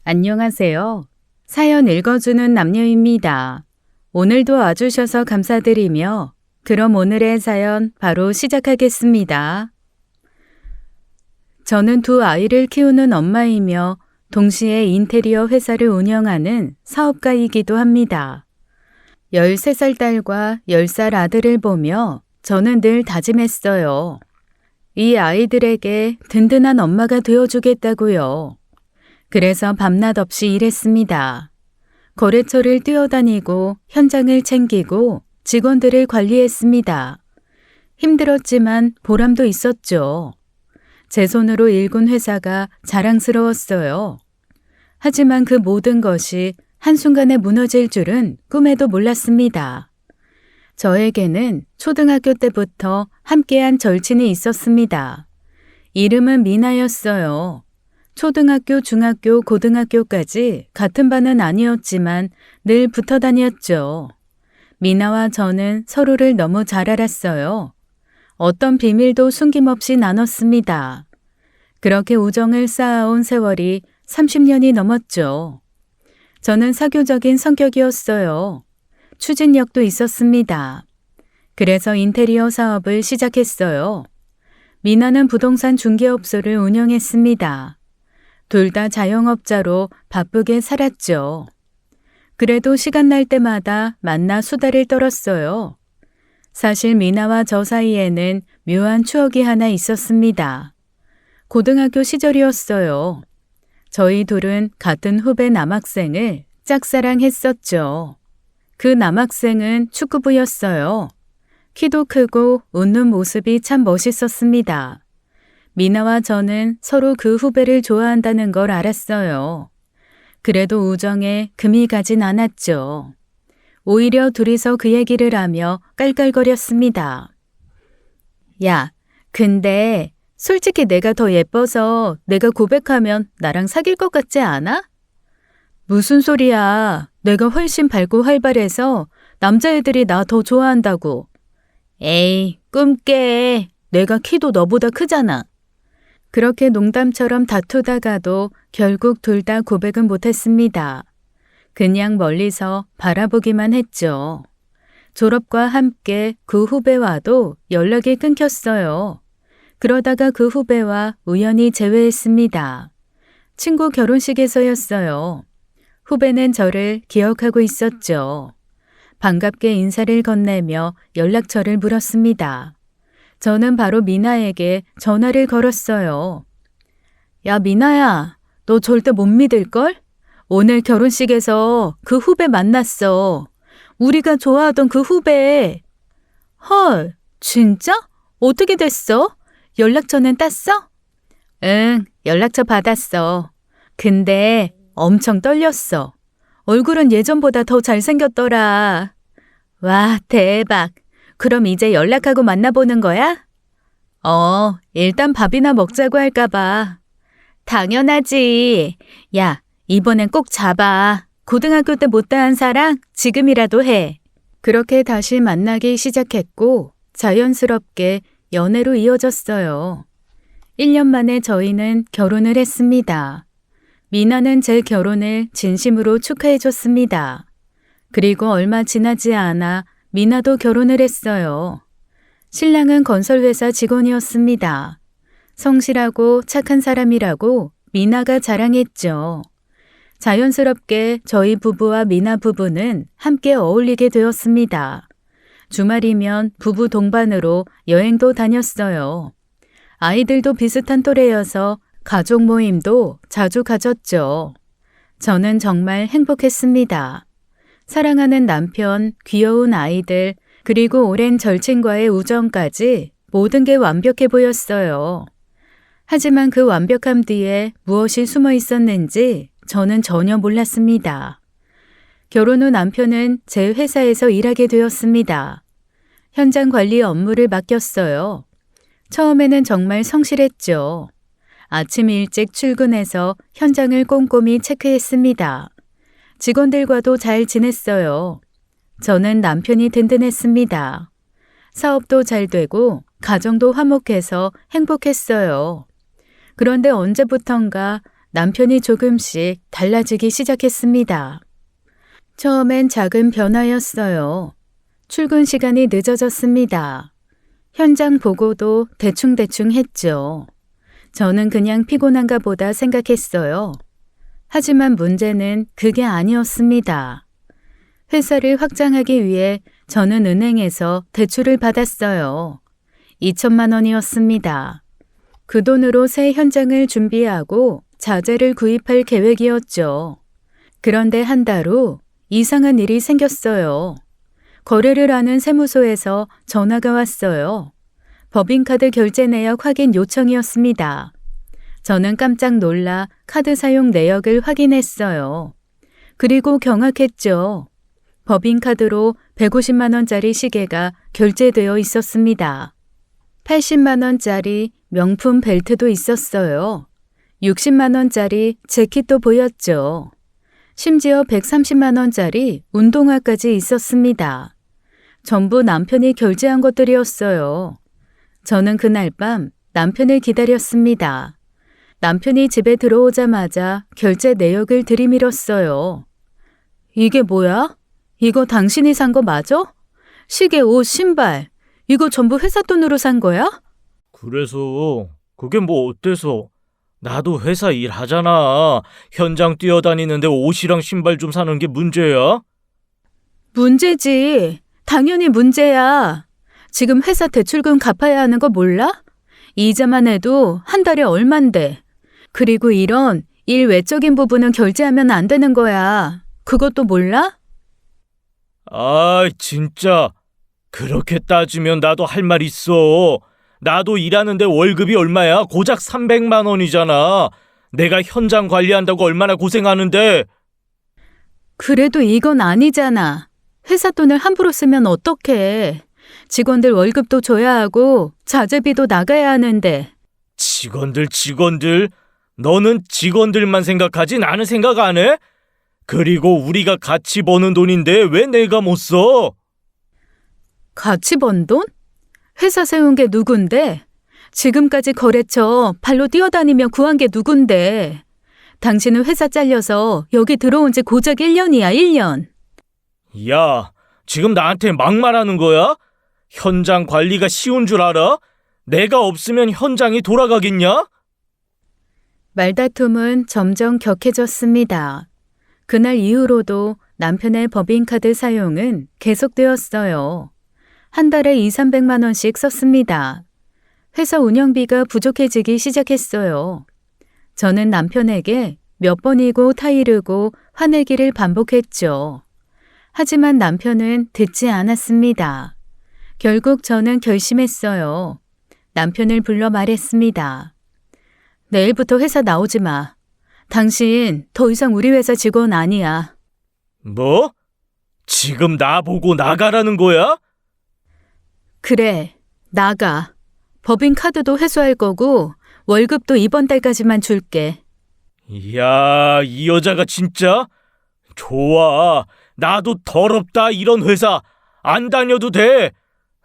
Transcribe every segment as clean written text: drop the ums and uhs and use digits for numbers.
안녕하세요. 사연 읽어주는 남녀입니다. 오늘도 와주셔서 감사드리며 그럼 오늘의 사연 바로 시작하겠습니다. 저는 두 아이를 키우는 엄마이며 동시에 인테리어 회사를 운영하는 사업가이기도 합니다. 13살 딸과 10살 아들을 보며 저는 늘 다짐했어요. 이 아이들에게 든든한 엄마가 되어주겠다고요. 그래서 밤낮 없이 일했습니다. 거래처를 뛰어다니고 현장을 챙기고 직원들을 관리했습니다. 힘들었지만 보람도 있었죠. 제 손으로 일군 회사가 자랑스러웠어요. 하지만 그 모든 것이 한순간에 무너질 줄은 꿈에도 몰랐습니다. 저에게는 초등학교 때부터 함께한 절친이 있었습니다. 이름은 미나였어요. 초등학교, 중학교, 고등학교까지 같은 반은 아니었지만 늘 붙어 다녔죠. 미나와 저는 서로를 너무 잘 알았어요. 어떤 비밀도 숨김없이 나눴습니다. 그렇게 우정을 쌓아온 세월이 30년이 넘었죠. 저는 사교적인 성격이었어요. 추진력도 있었습니다. 그래서 인테리어 사업을 시작했어요. 미나는 부동산 중개업소를 운영했습니다. 둘 다 자영업자로 바쁘게 살았죠. 그래도 시간 날 때마다 만나 수다를 떨었어요. 사실 미나와 저 사이에는 묘한 추억이 하나 있었습니다. 고등학교 시절이었어요. 저희 둘은 같은 후배 남학생을 짝사랑했었죠. 그 남학생은 축구부였어요. 키도 크고 웃는 모습이 참 멋있었습니다. 미나와 저는 서로 그 후배를 좋아한다는 걸 알았어요. 그래도 우정에 금이 가진 않았죠. 오히려 둘이서 그 얘기를 하며 깔깔거렸습니다. 야, 근데 솔직히 내가 더 예뻐서 내가 고백하면 나랑 사귈 것 같지 않아? 무슨 소리야. 내가 훨씬 밝고 활발해서 남자애들이 나 더 좋아한다고. 에이, 꿈 깨. 내가 키도 너보다 크잖아. 그렇게 농담처럼 다투다가도 결국 둘 다 고백은 못했습니다. 그냥 멀리서 바라보기만 했죠. 졸업과 함께 그 후배와도 연락이 끊겼어요. 그러다가 그 후배와 우연히 재회했습니다. 친구 결혼식에서였어요. 후배는 저를 기억하고 있었죠. 반갑게 인사를 건네며 연락처를 물었습니다. 저는 바로 미나에게 전화를 걸었어요. 야, 미나야, 너 절대 못 믿을걸? 오늘 결혼식에서 그 후배 만났어. 우리가 좋아하던 그 후배. 헐, 진짜? 어떻게 됐어? 연락처는 땄어? 응, 연락처 받았어. 근데 엄청 떨렸어. 얼굴은 예전보다 더 잘생겼더라. 와, 대박. 그럼 이제 연락하고 만나보는 거야? 일단 밥이나 먹자고 할까봐. 당연하지. 야, 이번엔 꼭 잡아. 고등학교 때 못다한 사랑 지금이라도 해. 그렇게 다시 만나기 시작했고 자연스럽게 연애로 이어졌어요. 1년 만에 저희는 결혼을 했습니다. 미나는 제 결혼을 진심으로 축하해줬습니다. 그리고 얼마 지나지 않아 미나도 결혼을 했어요. 신랑은 건설회사 직원이었습니다. 성실하고 착한 사람이라고 미나가 자랑했죠. 자연스럽게 저희 부부와 미나 부부는 함께 어울리게 되었습니다. 주말이면 부부 동반으로 여행도 다녔어요. 아이들도 비슷한 또래여서 가족 모임도 자주 가졌죠. 저는 정말 행복했습니다. 사랑하는 남편, 귀여운 아이들, 그리고 오랜 절친과의 우정까지 모든 게 완벽해 보였어요. 하지만 그 완벽함 뒤에 무엇이 숨어 있었는지 저는 전혀 몰랐습니다. 결혼 후 남편은 제 회사에서 일하게 되었습니다. 현장 관리 업무를 맡겼어요. 처음에는 정말 성실했죠. 아침 일찍 출근해서 현장을 꼼꼼히 체크했습니다. 직원들과도 잘 지냈어요. 저는 남편이 든든했습니다. 사업도 잘 되고 가정도 화목해서 행복했어요. 그런데 언제부턴가 남편이 조금씩 달라지기 시작했습니다. 처음엔 작은 변화였어요. 출근 시간이 늦어졌습니다. 현장 보고도 대충대충 했죠. 저는 그냥 피곤한가 보다 생각했어요. 하지만 문제는 그게 아니었습니다. 회사를 확장하기 위해 저는 은행에서 대출을 받았어요. 2천만 원이었습니다. 그 돈으로 새 현장을 준비하고 자재를 구입할 계획이었죠. 그런데 한 달 후 이상한 일이 생겼어요. 거래를 하는 세무소에서 전화가 왔어요. 법인카드 결제 내역 확인 요청이었습니다. 저는 깜짝 놀라 카드 사용 내역을 확인했어요. 그리고 경악했죠. 법인카드로 150만 원짜리 시계가 결제되어 있었습니다. 80만 원짜리 명품 벨트도 있었어요. 60만 원짜리 재킷도 보였죠. 심지어 130만 원짜리 운동화까지 있었습니다. 전부 남편이 결제한 것들이었어요. 저는 그날 밤 남편을 기다렸습니다. 남편이 집에 들어오자마자 결제 내역을 들이밀었어요. 이게 뭐야? 이거 당신이 산 거 맞아? 시계, 옷, 신발. 이거 전부 회사 돈으로 산 거야? 그래서 그게 뭐 어때서? 나도 회사 일하잖아. 현장 뛰어다니는데 옷이랑 신발 좀 사는 게 문제야? 문제지. 당연히 문제야. 지금 회사 대출금 갚아야 하는 거 몰라? 이자만 해도 한 달에 얼만데. 그리고 이런 일 외적인 부분은 결제하면 안 되는 거야. 그것도 몰라? 아, 진짜. 그렇게 따지면 나도 할 말 있어. 나도 일하는데 월급이 얼마야? 고작 300만 원이잖아. 내가 현장 관리한다고 얼마나 고생하는데. 그래도 이건 아니잖아. 회사 돈을 함부로 쓰면 어떡해. 직원들 월급도 줘야 하고 자재비도 나가야 하는데. 직원들. 너는 직원들만 생각하지 나는 생각 안 해? 그리고 우리가 같이 버는 돈인데 왜 내가 못 써? 같이 번 돈? 회사 세운 게 누군데? 지금까지 거래처 발로 뛰어다니며 구한 게 누군데? 당신은 회사 잘려서 여기 들어온 지 고작 1년이야, 1년. 야, 지금 나한테 막말하는 거야? 현장 관리가 쉬운 줄 알아? 내가 없으면 현장이 돌아가겠냐? 말다툼은 점점 격해졌습니다. 그날 이후로도 남편의 법인카드 사용은 계속되었어요. 한 달에 200~300만 원씩 썼습니다. 회사 운영비가 부족해지기 시작했어요. 저는 남편에게 몇 번이고 타이르고 화내기를 반복했죠. 하지만 남편은 듣지 않았습니다. 결국 저는 결심했어요. 남편을 불러 말했습니다. 내일부터 회사 나오지 마. 당신 더 이상 우리 회사 직원 아니야. 뭐? 지금 나보고 나가라는 거야? 그래, 나가. 법인카드도 회수할 거고 월급도 이번 달까지만 줄게. 이야, 이 여자가 진짜? 좋아. 나도 더럽다 이런 회사. 안 다녀도 돼.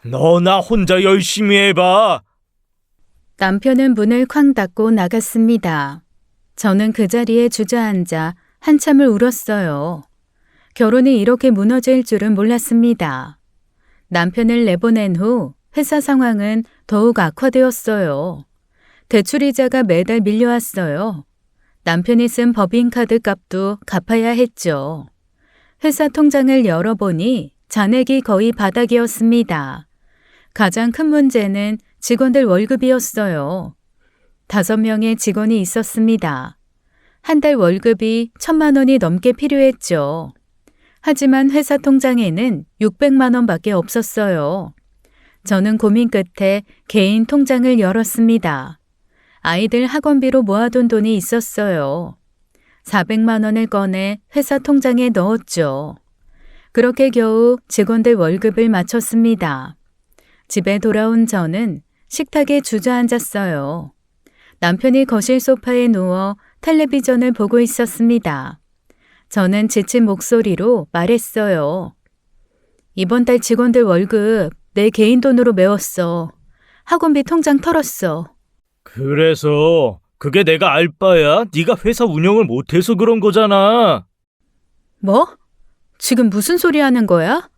너나 혼자 열심히 해봐. 남편은 문을 쾅 닫고 나갔습니다. 저는 그 자리에 주저앉아 한참을 울었어요. 결혼이 이렇게 무너질 줄은 몰랐습니다. 남편을 내보낸 후 회사 상황은 더욱 악화되었어요. 대출이자가 매달 밀려왔어요. 남편이 쓴 법인카드 값도 갚아야 했죠. 회사 통장을 열어보니 잔액이 거의 바닥이었습니다. 가장 큰 문제는 직원들 월급이었어요. 5명의 직원이 있었습니다. 한 달 월급이 1,000만 원이 넘게 필요했죠. 하지만 회사 통장에는 600만 원밖에 없었어요. 저는 고민 끝에 개인 통장을 열었습니다. 아이들 학원비로 모아둔 돈이 있었어요. 400만 원을 꺼내 회사 통장에 넣었죠. 그렇게 겨우 직원들 월급을 마쳤습니다. 집에 돌아온 저는 식탁에 주저앉았어요. 남편이 거실 소파에 누워 텔레비전을 보고 있었습니다. 저는 지친 목소리로 말했어요. 이번 달 직원들 월급 내 개인 돈으로 메웠어. 학원비 통장 털었어. 그래서 그게 내가 알 바야. 네가 회사 운영을 못해서 그런 거잖아. 뭐? 지금 무슨 소리 하는 거야?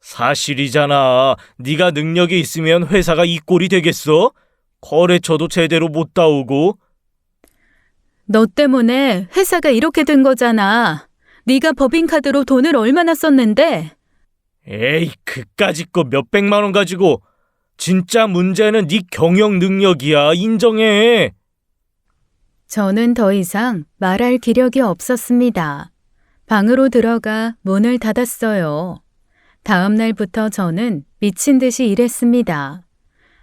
사실이잖아. 네가 능력이 있으면 회사가 이 꼴이 되겠어? 거래처도 제대로 못 따오고. 너 때문에 회사가 이렇게 된 거잖아. 네가 법인카드로 돈을 얼마나 썼는데? 에이, 그까짓 거 몇백만 원 가지고. 진짜 문제는 네 경영 능력이야. 인정해. 저는 더 이상 말할 기력이 없었습니다. 방으로 들어가 문을 닫았어요. 다음 날부터 저는 미친 듯이 일했습니다.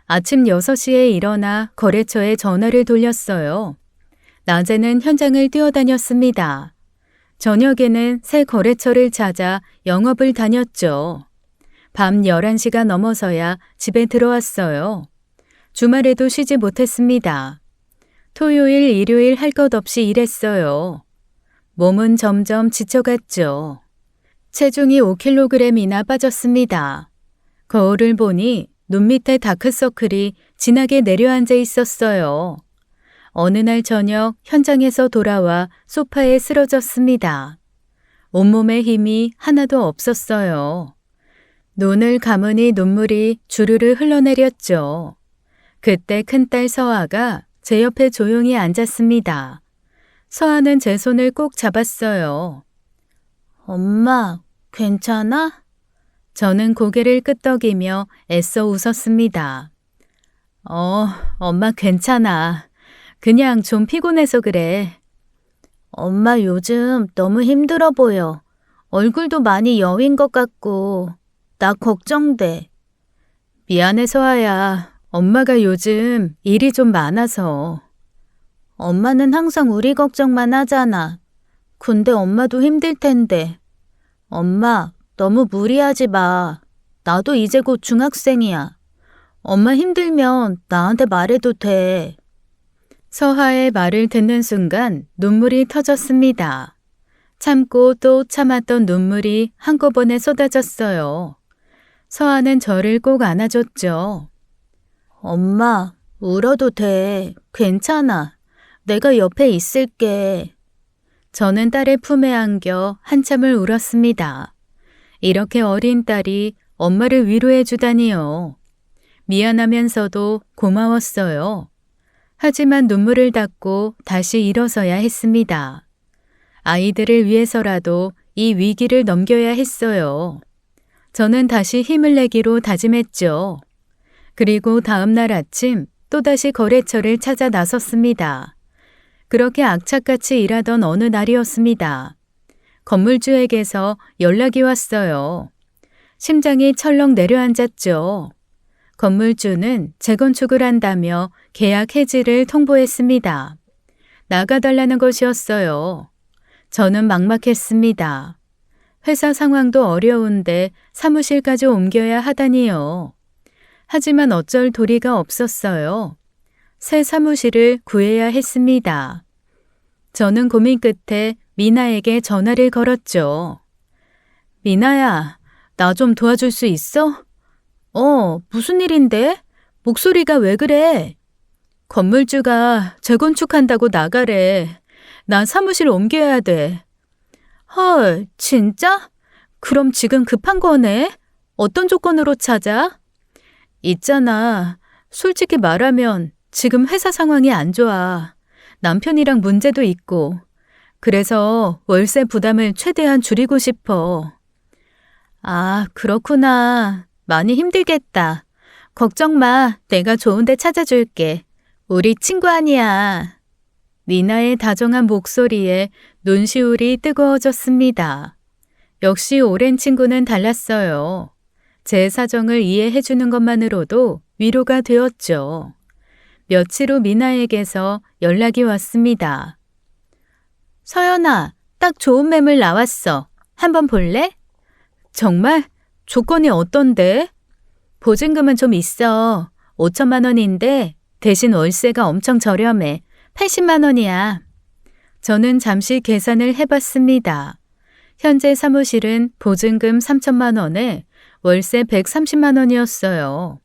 아침 6시에 일어나 거래처에 전화를 돌렸어요. 낮에는 현장을 뛰어다녔습니다. 저녁에는 새 거래처를 찾아 영업을 다녔죠. 밤 11시가 넘어서야 집에 들어왔어요. 주말에도 쉬지 못했습니다. 토요일, 일요일 할 것 없이 일했어요. 몸은 점점 지쳐갔죠. 체중이 5kg이나 빠졌습니다. 거울을 보니 눈 밑에 다크서클이 진하게 내려앉아 있었어요. 어느 날 저녁 현장에서 돌아와 소파에 쓰러졌습니다. 온몸에 힘이 하나도 없었어요. 눈을 감으니 눈물이 주르르 흘러내렸죠. 그때 큰딸 서아가 제 옆에 조용히 앉았습니다. 서아는 제 손을 꼭 잡았어요. 엄마, 괜찮아? 저는 고개를 끄덕이며 애써 웃었습니다. 엄마 괜찮아. 그냥 좀 피곤해서 그래. 엄마 요즘 너무 힘들어 보여. 얼굴도 많이 여윈 것 같고 나 걱정돼. 미안해 서아야. 엄마가 요즘 일이 좀 많아서. 엄마는 항상 우리 걱정만 하잖아. 근데 엄마도 힘들 텐데. 엄마 너무 무리하지 마. 나도 이제 곧 중학생이야. 엄마 힘들면 나한테 말해도 돼. 서하의 말을 듣는 순간 눈물이 터졌습니다. 참고 또 참았던 눈물이 한꺼번에 쏟아졌어요. 서하는 저를 꼭 안아줬죠. 엄마, 울어도 돼. 괜찮아. 내가 옆에 있을게. 저는 딸의 품에 안겨 한참을 울었습니다. 이렇게 어린 딸이 엄마를 위로해 주다니요. 미안하면서도 고마웠어요. 하지만 눈물을 닦고 다시 일어서야 했습니다. 아이들을 위해서라도 이 위기를 넘겨야 했어요. 저는 다시 힘을 내기로 다짐했죠. 그리고 다음 날 아침 또다시 거래처를 찾아 나섰습니다. 그렇게 악착같이 일하던 어느 날이었습니다. 건물주에게서 연락이 왔어요. 심장이 철렁 내려앉았죠. 건물주는 재건축을 한다며 계약 해지를 통보했습니다. 나가달라는 것이었어요. 저는 막막했습니다. 회사 상황도 어려운데 사무실까지 옮겨야 하다니요. 하지만 어쩔 도리가 없었어요. 새 사무실을 구해야 했습니다. 저는 고민 끝에 미나에게 전화를 걸었죠. 미나야, 나 좀 도와줄 수 있어? 무슨 일인데? 목소리가 왜 그래? 건물주가 재건축한다고 나가래. 나 사무실 옮겨야 돼. 헐, 진짜? 그럼 지금 급한 거네? 어떤 조건으로 찾아? 있잖아. 솔직히 말하면 지금 회사 상황이 안 좋아. 남편이랑 문제도 있고. 그래서 월세 부담을 최대한 줄이고 싶어. 아, 그렇구나. 많이 힘들겠다. 걱정 마. 내가 좋은 데 찾아줄게. 우리 친구 아니야. 미나의 다정한 목소리에 눈시울이 뜨거워졌습니다. 역시 오랜 친구는 달랐어요. 제 사정을 이해해 주는 것만으로도 위로가 되었죠. 며칠 후 미나에게서 연락이 왔습니다. 서연아, 딱 좋은 매물 나왔어. 한번 볼래? 정말? 조건이 어떤데? 보증금은 좀 있어. 5천만 원인데 대신 월세가 엄청 저렴해. 80만 원이야. 저는 잠시 계산을 해봤습니다. 현재 사무실은 보증금 3천만 원에 월세 130만 원이었어요.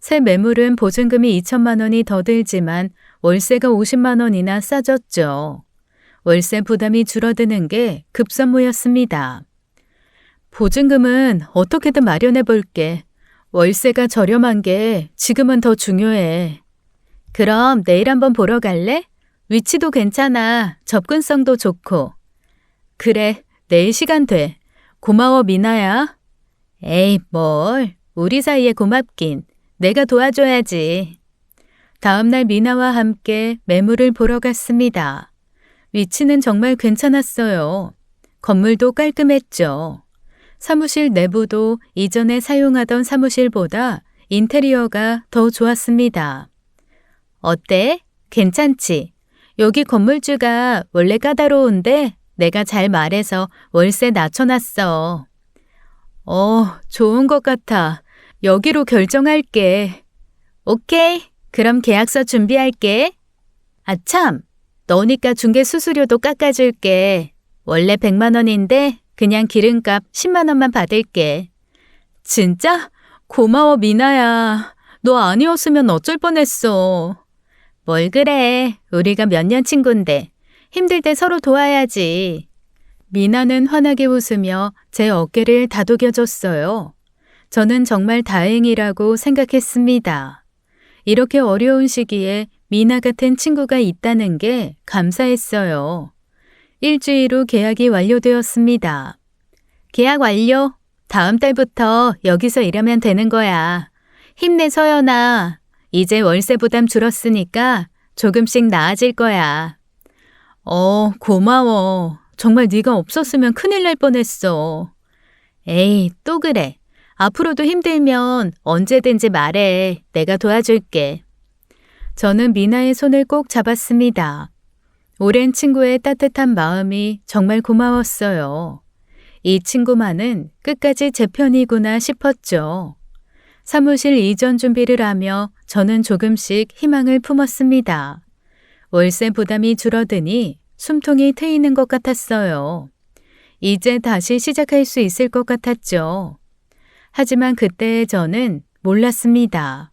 새 매물은 보증금이 2천만 원이 더 들지만 월세가 50만 원이나 싸졌죠. 월세 부담이 줄어드는 게 급선무였습니다. 보증금은 어떻게든 마련해 볼게. 월세가 저렴한 게 지금은 더 중요해. 그럼 내일 한번 보러 갈래? 위치도 괜찮아. 접근성도 좋고. 그래, 내일 시간 돼. 고마워, 미나야. 에이, 뭘. 우리 사이에 고맙긴. 내가 도와줘야지. 다음날 미나와 함께 매물을 보러 갔습니다. 위치는 정말 괜찮았어요. 건물도 깔끔했죠. 사무실 내부도 이전에 사용하던 사무실보다 인테리어가 더 좋았습니다. 어때? 괜찮지? 여기 건물주가 원래 까다로운데 내가 잘 말해서 월세 낮춰놨어. 좋은 것 같아. 여기로 결정할게. 오케이. 그럼 계약서 준비할게. 아참, 너니까 중개 수수료도 깎아줄게. 원래 100만 원인데 그냥 기름값 10만 원만 받을게. 진짜? 고마워, 미나야. 너 아니었으면 어쩔 뻔했어. 뭘 그래. 우리가 몇 년 친구인데. 힘들 때 서로 도와야지. 미나는 환하게 웃으며 제 어깨를 다독여줬어요. 저는 정말 다행이라고 생각했습니다. 이렇게 어려운 시기에 미나 같은 친구가 있다는 게 감사했어요. 일주일 후 계약이 완료되었습니다. 계약 완료. 다음 달부터 여기서 일하면 되는 거야. 힘내, 서연아. 이제 월세 부담 줄었으니까 조금씩 나아질 거야. 고마워. 정말 네가 없었으면 큰일 날 뻔했어. 에이, 또 그래. 앞으로도 힘들면 언제든지 말해. 내가 도와줄게. 저는 미나의 손을 꼭 잡았습니다. 오랜 친구의 따뜻한 마음이 정말 고마웠어요. 이 친구만은 끝까지 제 편이구나 싶었죠. 사무실 이전 준비를 하며 저는 조금씩 희망을 품었습니다. 월세 부담이 줄어드니 숨통이 트이는 것 같았어요. 이제 다시 시작할 수 있을 것 같았죠. 하지만 그때의 저는 몰랐습니다.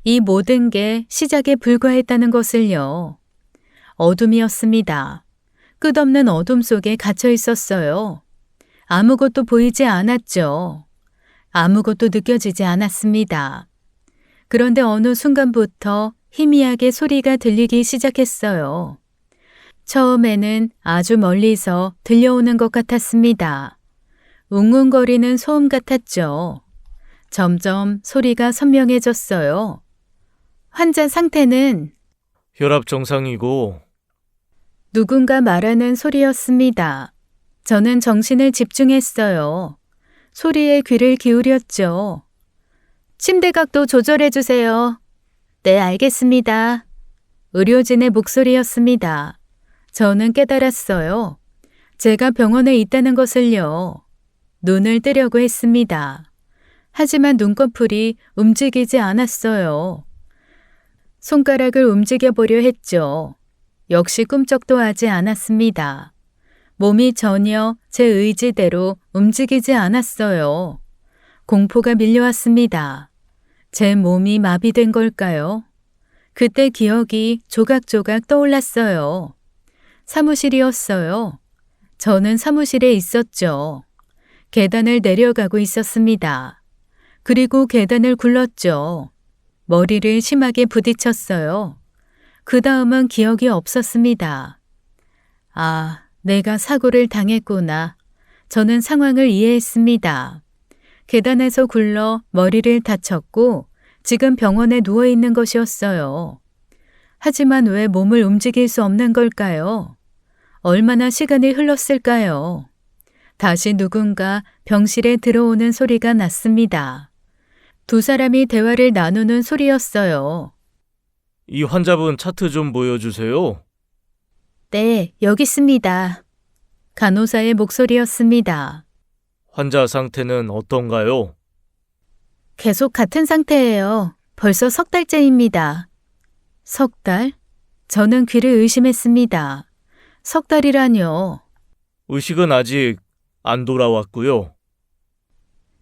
이 모든 게 시작에 불과했다는 것을요. 어둠이었습니다. 끝없는 어둠 속에 갇혀 있었어요. 아무것도 보이지 않았죠. 아무것도 느껴지지 않았습니다. 그런데 어느 순간부터 희미하게 소리가 들리기 시작했어요. 처음에는 아주 멀리서 들려오는 것 같았습니다. 웅웅거리는 소음 같았죠. 점점 소리가 선명해졌어요. 환자 상태는 혈압 정상이고 누군가 말하는 소리였습니다. 저는 정신을 집중했어요. 소리에 귀를 기울였죠. 침대 각도 조절해 주세요. 네, 알겠습니다. 의료진의 목소리였습니다. 저는 깨달았어요. 제가 병원에 있다는 것을요. 눈을 뜨려고 했습니다. 하지만 눈꺼풀이 움직이지 않았어요. 손가락을 움직여 보려 했죠. 역시 꿈쩍도 하지 않았습니다. 몸이 전혀 제 의지대로 움직이지 않았어요. 공포가 밀려왔습니다. 제 몸이 마비된 걸까요? 그때 기억이 조각조각 떠올랐어요. 사무실이었어요. 저는 사무실에 있었죠. 계단을 내려가고 있었습니다. 그리고 계단을 굴렀죠. 머리를 심하게 부딪혔어요. 그 다음은 기억이 없었습니다. 아, 내가 사고를 당했구나. 저는 상황을 이해했습니다. 계단에서 굴러 머리를 다쳤고 지금 병원에 누워있는 것이었어요. 하지만 왜 몸을 움직일 수 없는 걸까요? 얼마나 시간이 흘렀을까요? 다시 누군가 병실에 들어오는 소리가 났습니다. 두 사람이 대화를 나누는 소리였어요. 이 환자분 차트 좀 보여주세요. 네, 여기 있습니다. 간호사의 목소리였습니다. 환자 상태는 어떤가요? 계속 같은 상태예요. 벌써 석 달째입니다. 석 달? 저는 귀를 의심했습니다. 석 달이라뇨. 의식은 아직 안 돌아왔고요.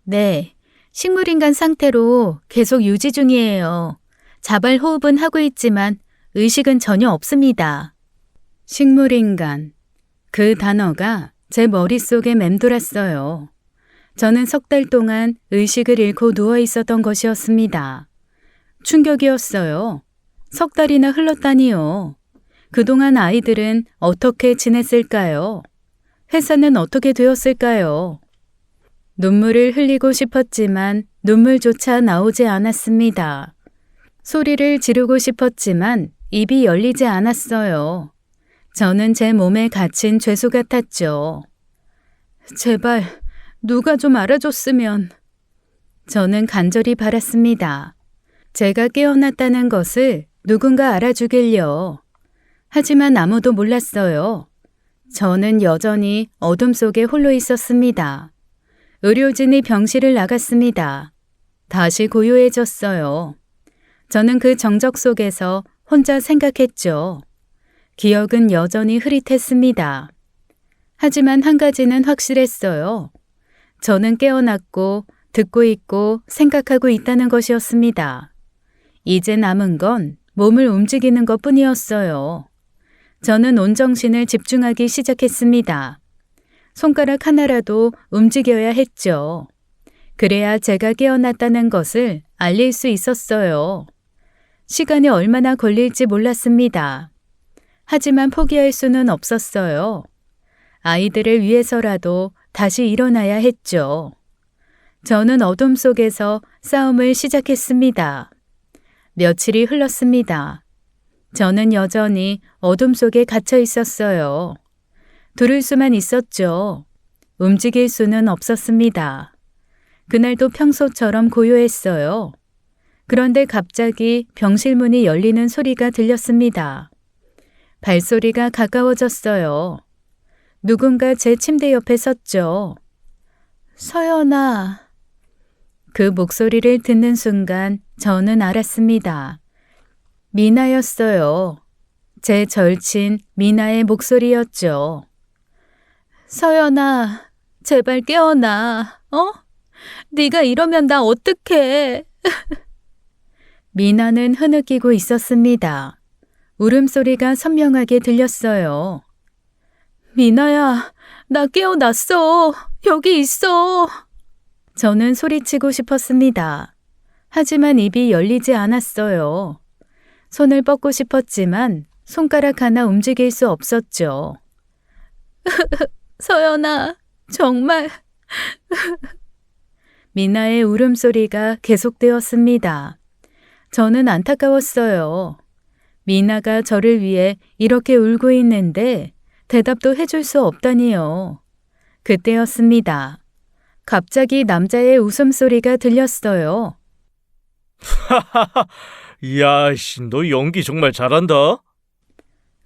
네, 식물인간 상태로 계속 유지 중이에요. 자발 호흡은 하고 있지만 의식은 전혀 없습니다. 식물인간. 그 단어가 제 머릿속에 맴돌았어요. 저는 석 달 동안 의식을 잃고 누워 있었던 것이었습니다. 충격이었어요. 석 달이나 흘렀다니요. 그동안 아이들은 어떻게 지냈을까요? 회사는 어떻게 되었을까요? 눈물을 흘리고 싶었지만 눈물조차 나오지 않았습니다. 소리를 지르고 싶었지만 입이 열리지 않았어요. 저는 제 몸에 갇힌 죄수 같았죠. 제발 누가 좀 알아줬으면. 저는 간절히 바랐습니다. 제가 깨어났다는 것을 누군가 알아주길요. 하지만 아무도 몰랐어요. 저는 여전히 어둠 속에 홀로 있었습니다. 의료진이 병실을 나갔습니다. 다시 고요해졌어요. 저는 그 정적 속에서 혼자 생각했죠. 기억은 여전히 흐릿했습니다. 하지만 한 가지는 확실했어요. 저는 깨어났고 듣고 있고 생각하고 있다는 것이었습니다. 이제 남은 건 몸을 움직이는 것뿐이었어요. 저는 온 정신을 집중하기 시작했습니다. 손가락 하나라도 움직여야 했죠. 그래야 제가 깨어났다는 것을 알릴 수 있었어요. 시간이 얼마나 걸릴지 몰랐습니다. 하지만 포기할 수는 없었어요. 아이들을 위해서라도 다시 일어나야 했죠. 저는 어둠 속에서 싸움을 시작했습니다. 며칠이 흘렀습니다. 저는 여전히 어둠 속에 갇혀 있었어요. 들을 수만 있었죠. 움직일 수는 없었습니다. 그날도 평소처럼 고요했어요. 그런데 갑자기 병실 문이 열리는 소리가 들렸습니다. 발소리가 가까워졌어요. 누군가 제 침대 옆에 섰죠. 서연아. 그 목소리를 듣는 순간 저는 알았습니다. 미나였어요. 제 절친 미나의 목소리였죠. 서연아, 제발 깨어나. 네가 이러면 나 어떡해. 미나는 흐느끼고 있었습니다. 울음소리가 선명하게 들렸어요. 미나야, 나 깨어났어. 여기 있어. 저는 소리치고 싶었습니다. 하지만 입이 열리지 않았어요. 손을 뻗고 싶었지만 손가락 하나 움직일 수 없었죠. 서연아, 정말. 미나의 울음소리가 계속되었습니다. 저는 안타까웠어요. 미나가 저를 위해 이렇게 울고 있는데 대답도 해줄 수 없다니요. 그때였습니다. 갑자기 남자의 웃음소리가 들렸어요. 이야, 너 연기 정말 잘한다.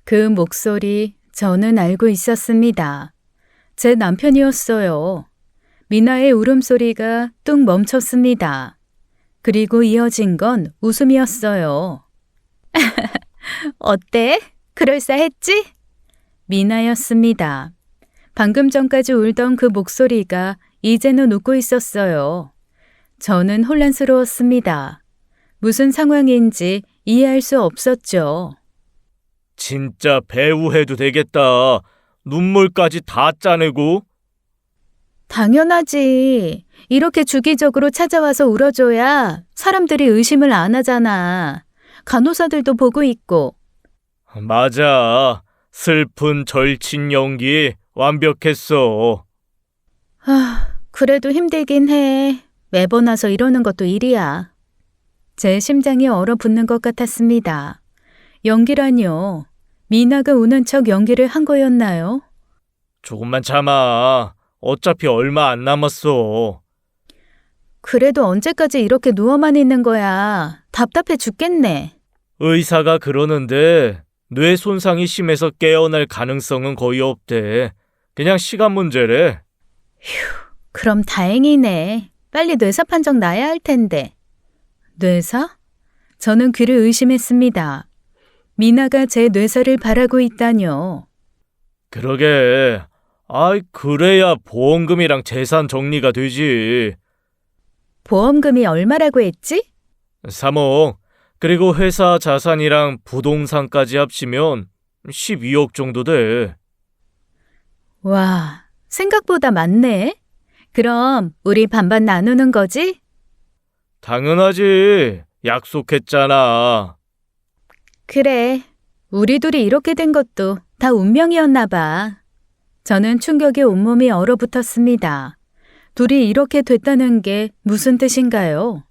그 목소리 저는 알고 있었습니다. 제 남편이었어요. 미나의 울음소리가 뚝 멈췄습니다. 그리고 이어진 건 웃음이었어요. 어때? 그럴싸했지? 미나였습니다. 방금 전까지 울던 그 목소리가 이제는 웃고 있었어요. 저는 혼란스러웠습니다. 무슨 상황인지 이해할 수 없었죠. 진짜 배우 해도 되겠다. 눈물까지 다 짜내고. 당연하지. 이렇게 주기적으로 찾아와서 울어줘야 사람들이 의심을 안 하잖아. 간호사들도 보고 있고. 맞아. 슬픈 절친 연기 완벽했어. 그래도 힘들긴 해. 매번 와서 이러는 것도 일이야. 제 심장이 얼어붙는 것 같았습니다. 연기라뇨. 미나가 우는 척 연기를 한 거였나요? 조금만 참아. 어차피 얼마 안 남았어. 그래도 언제까지 이렇게 누워만 있는 거야. 답답해 죽겠네. 의사가 그러는데 뇌 손상이 심해서 깨어날 가능성은 거의 없대. 그냥 시간 문제래. 그럼 다행이네. 빨리 뇌사 판정 나야 할 텐데. 뇌사? 저는 귀를 의심했습니다. 미나가 제 뇌사를 바라고 있다뇨. 그러게. 그래야 보험금이랑 재산 정리가 되지. 보험금이 얼마라고 했지? 3억. 그리고 회사 자산이랑 부동산까지 합치면 12억 정도 돼. 와, 생각보다 많네. 그럼 우리 반반 나누는 거지? 당연하지. 약속했잖아. 그래. 우리 둘이 이렇게 된 것도 다 운명이었나 봐. 저는 충격에 온몸이 얼어붙었습니다. 둘이 이렇게 됐다는 게 무슨 뜻인가요?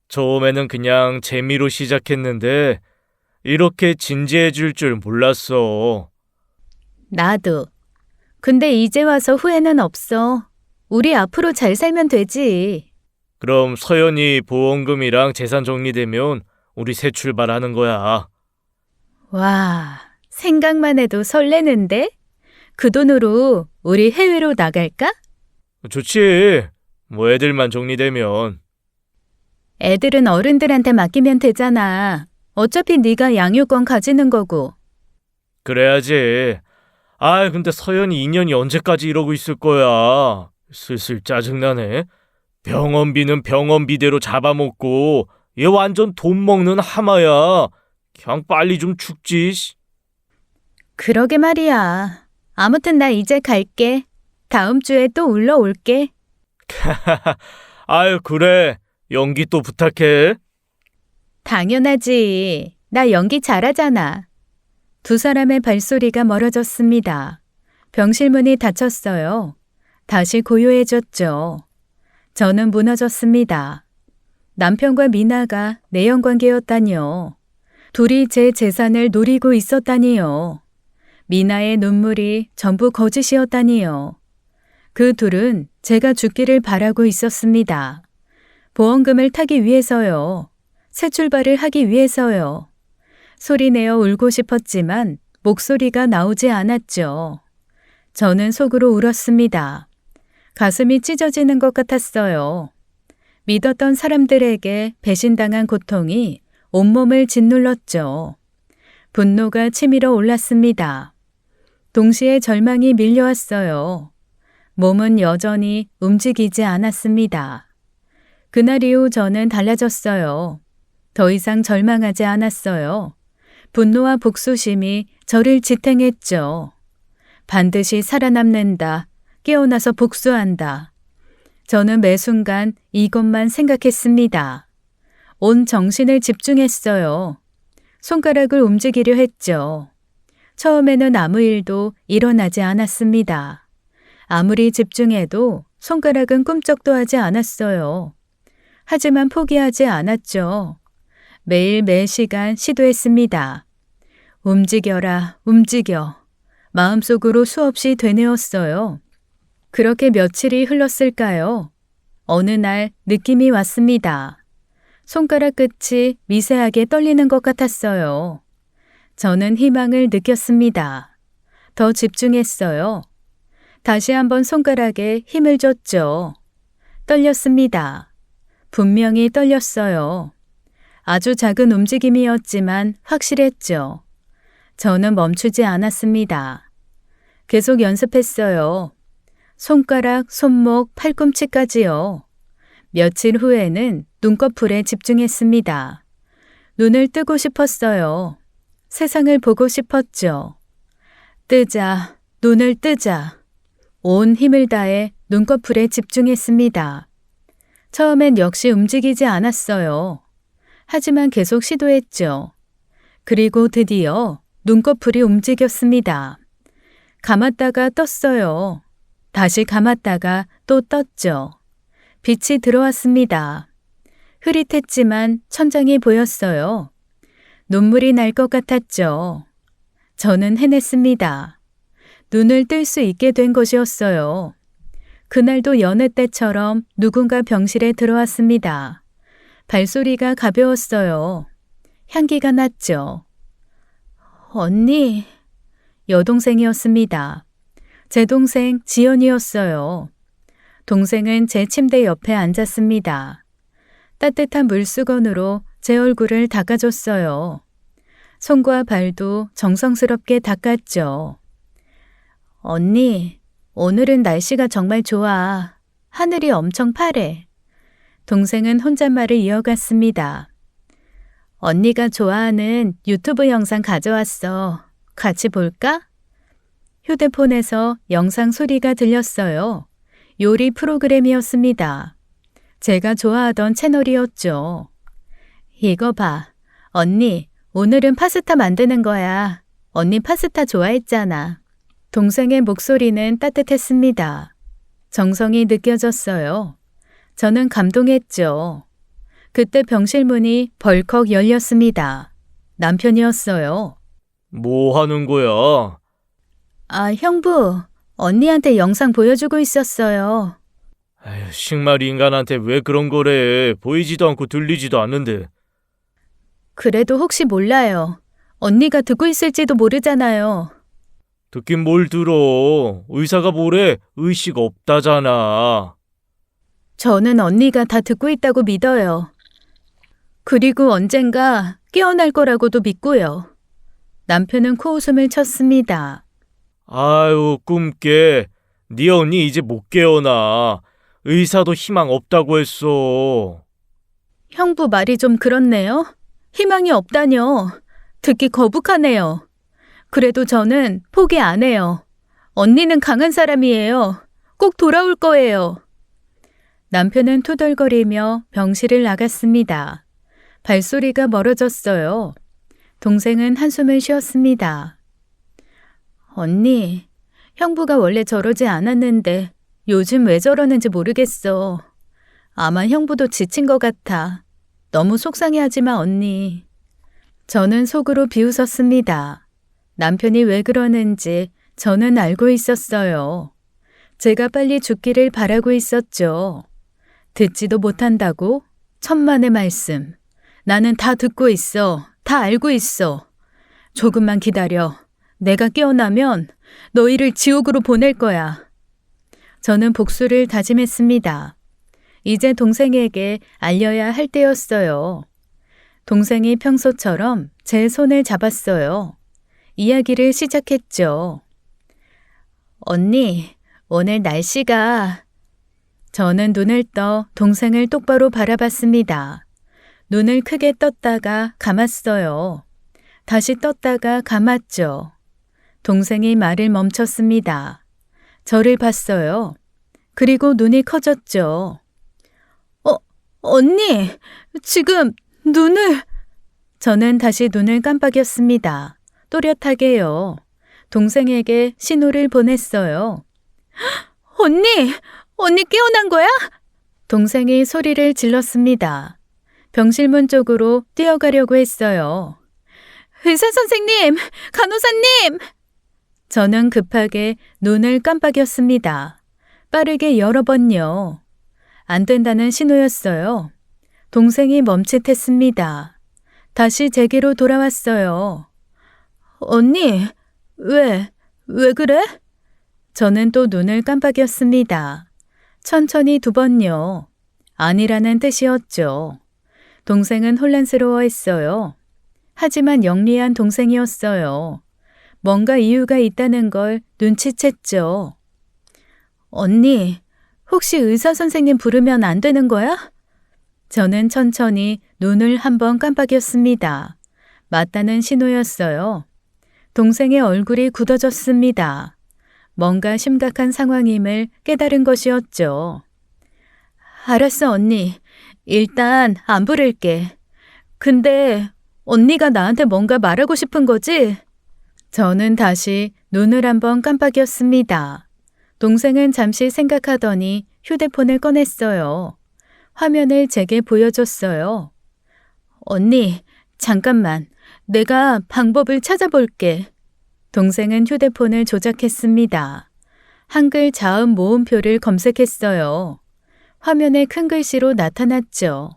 처음에는 그냥 재미로 시작했는데 이렇게 진지해질 줄 몰랐어. 나도. 근데 이제 와서 후회는 없어. 우리 앞으로 잘 살면 되지. 그럼 서연이 보험금이랑 재산 정리되면 우리 새 출발하는 거야. 와, 생각만 해도 설레는데? 그 돈으로 우리 해외로 나갈까? 좋지. 뭐 애들만 정리되면. 애들은 어른들한테 맡기면 되잖아. 어차피 네가 양육권 가지는 거고. 그래야지. 근데 서연이 2년이 언제까지 이러고 있을 거야. 슬슬 짜증나네. 병원비는 병원비대로 잡아먹고 얘 완전 돈 먹는 하마야. 그냥 빨리 좀 죽지. 그러게 말이야. 아무튼 나 이제 갈게. 다음 주에 또 올라올게. 그래. 연기 또 부탁해. 당연하지. 나 연기 잘하잖아. 두 사람의 발소리가 멀어졌습니다. 병실 문이 닫혔어요. 다시 고요해졌죠. 저는 무너졌습니다. 남편과 미나가 내연관계였다니요. 둘이 제 재산을 노리고 있었다니요. 미나의 눈물이 전부 거짓이었다니요. 그 둘은 제가 죽기를 바라고 있었습니다. 보험금을 타기 위해서요. 새 출발을 하기 위해서요. 소리내어 울고 싶었지만 목소리가 나오지 않았죠. 저는 속으로 울었습니다. 가슴이 찢어지는 것 같았어요. 믿었던 사람들에게 배신당한 고통이 온몸을 짓눌렀죠. 분노가 치밀어 올랐습니다. 동시에 절망이 밀려왔어요. 몸은 여전히 움직이지 않았습니다. 그날 이후 저는 달라졌어요. 더 이상 절망하지 않았어요. 분노와 복수심이 저를 지탱했죠. 반드시 살아남는다. 깨어나서 복수한다. 저는 매 순간 이것만 생각했습니다. 온 정신을 집중했어요. 손가락을 움직이려 했죠. 처음에는 아무 일도 일어나지 않았습니다. 아무리 집중해도 손가락은 꿈쩍도 하지 않았어요. 하지만 포기하지 않았죠. 매일 매시간 시도했습니다. 움직여라, 움직여. 마음속으로 수없이 되뇌었어요. 그렇게 며칠이 흘렀을까요? 어느 날 느낌이 왔습니다. 손가락 끝이 미세하게 떨리는 것 같았어요. 저는 희망을 느꼈습니다. 더 집중했어요. 다시 한번 손가락에 힘을 줬죠. 떨렸습니다. 분명히 떨렸어요. 아주 작은 움직임이었지만 확실했죠. 저는 멈추지 않았습니다. 계속 연습했어요. 손가락, 손목, 팔꿈치까지요. 며칠 후에는 눈꺼풀에 집중했습니다. 눈을 뜨고 싶었어요. 세상을 보고 싶었죠. 뜨자, 눈을 뜨자. 온 힘을 다해 눈꺼풀에 집중했습니다. 처음엔 역시 움직이지 않았어요. 하지만 계속 시도했죠. 그리고 드디어 눈꺼풀이 움직였습니다. 감았다가 떴어요. 다시 감았다가 또 떴죠. 빛이 들어왔습니다. 흐릿했지만 천장이 보였어요. 눈물이 날 것 같았죠. 저는 해냈습니다. 눈을 뜰 수 있게 된 것이었어요. 그날도 여느 때처럼 누군가 병실에 들어왔습니다. 발소리가 가벼웠어요. 향기가 났죠. 언니, 여동생이었습니다. 제 동생 지연이었어요. 동생은 제 침대 옆에 앉았습니다. 따뜻한 물수건으로 제 얼굴을 닦아줬어요. 손과 발도 정성스럽게 닦았죠. 언니, 오늘은 날씨가 정말 좋아. 하늘이 엄청 파래. 동생은 혼잣말을 이어갔습니다. 언니가 좋아하는 유튜브 영상 가져왔어. 같이 볼까? 휴대폰에서 영상 소리가 들렸어요. 요리 프로그램이었습니다. 제가 좋아하던 채널이었죠. 이거 봐. 언니, 오늘은 파스타 만드는 거야. 언니 파스타 좋아했잖아. 동생의 목소리는 따뜻했습니다. 정성이 느껴졌어요. 저는 감동했죠. 그때 병실 문이 벌컥 열렸습니다. 남편이었어요. 뭐 하는 거야? 아, 형부, 언니한테 영상 보여주고 있었어요. 에휴, 식말 인간한테 왜 그런 거래? 보이지도 않고 들리지도 않는데. 그래도 혹시 몰라요. 언니가 듣고 있을지도 모르잖아요. 듣긴 뭘 들어. 의사가 뭐래? 의식 없다잖아. 저는 언니가 다 듣고 있다고 믿어요. 그리고 언젠가 깨어날 거라고도 믿고요. 남편은 코웃음을 쳤습니다. 아유, 꿈깨. 네 언니 이제 못 깨어나. 의사도 희망 없다고 했어. 형부 말이 좀 그렇네요. 희망이 없다뇨. 듣기 거북하네요. 그래도 저는 포기 안 해요. 언니는 강한 사람이에요. 꼭 돌아올 거예요. 남편은 투덜거리며 병실을 나갔습니다. 발소리가 멀어졌어요. 동생은 한숨을 쉬었습니다. 언니, 형부가 원래 저러지 않았는데 요즘 왜 저러는지 모르겠어. 아마 형부도 지친 것 같아. 너무 속상해하지 마, 언니. 저는 속으로 비웃었습니다. 남편이 왜 그러는지 저는 알고 있었어요. 제가 빨리 죽기를 바라고 있었죠. 듣지도 못한다고? 천만의 말씀. 나는 다 듣고 있어. 다 알고 있어. 조금만 기다려. 내가 깨어나면 너희를 지옥으로 보낼 거야. 저는 복수를 다짐했습니다. 이제 동생에게 알려야 할 때였어요. 동생이 평소처럼 제 손을 잡았어요. 이야기를 시작했죠. 언니, 오늘 날씨가... 저는 눈을 떠 동생을 똑바로 바라봤습니다. 눈을 크게 떴다가 감았어요. 다시 떴다가 감았죠. 동생이 말을 멈췄습니다. 저를 봤어요. 그리고 눈이 커졌죠. 언니, 지금 눈을... 저는 다시 눈을 깜빡였습니다. 또렷하게요. 동생에게 신호를 보냈어요. 언니 깨어난 거야? 동생이 소리를 질렀습니다. 병실문 쪽으로 뛰어가려고 했어요. 의사 선생님, 간호사님! 저는 급하게 눈을 깜빡였습니다. 빠르게 여러 번요. 안 된다는 신호였어요. 동생이 멈칫했습니다. 다시 제게로 돌아왔어요. 언니, 왜 그래? 저는 또 눈을 깜빡였습니다. 천천히 2번요. 아니라는 뜻이었죠. 동생은 혼란스러워했어요. 하지만 영리한 동생이었어요. 뭔가 이유가 있다는 걸 눈치챘죠. 언니, 혹시 의사 선생님 부르면 안 되는 거야? 저는 천천히 눈을 한번 깜빡였습니다. 맞다는 신호였어요. 동생의 얼굴이 굳어졌습니다. 뭔가 심각한 상황임을 깨달은 것이었죠. 알았어, 언니. 일단 안 부를게. 근데 언니가 나한테 뭔가 말하고 싶은 거지? 저는 다시 눈을 한번 깜빡였습니다. 동생은 잠시 생각하더니 휴대폰을 꺼냈어요. 화면을 제게 보여줬어요. 언니, 잠깐만. 내가 방법을 찾아볼게. 동생은 휴대폰을 조작했습니다. 한글 자음 모음표를 검색했어요. 화면에 큰 글씨로 나타났죠.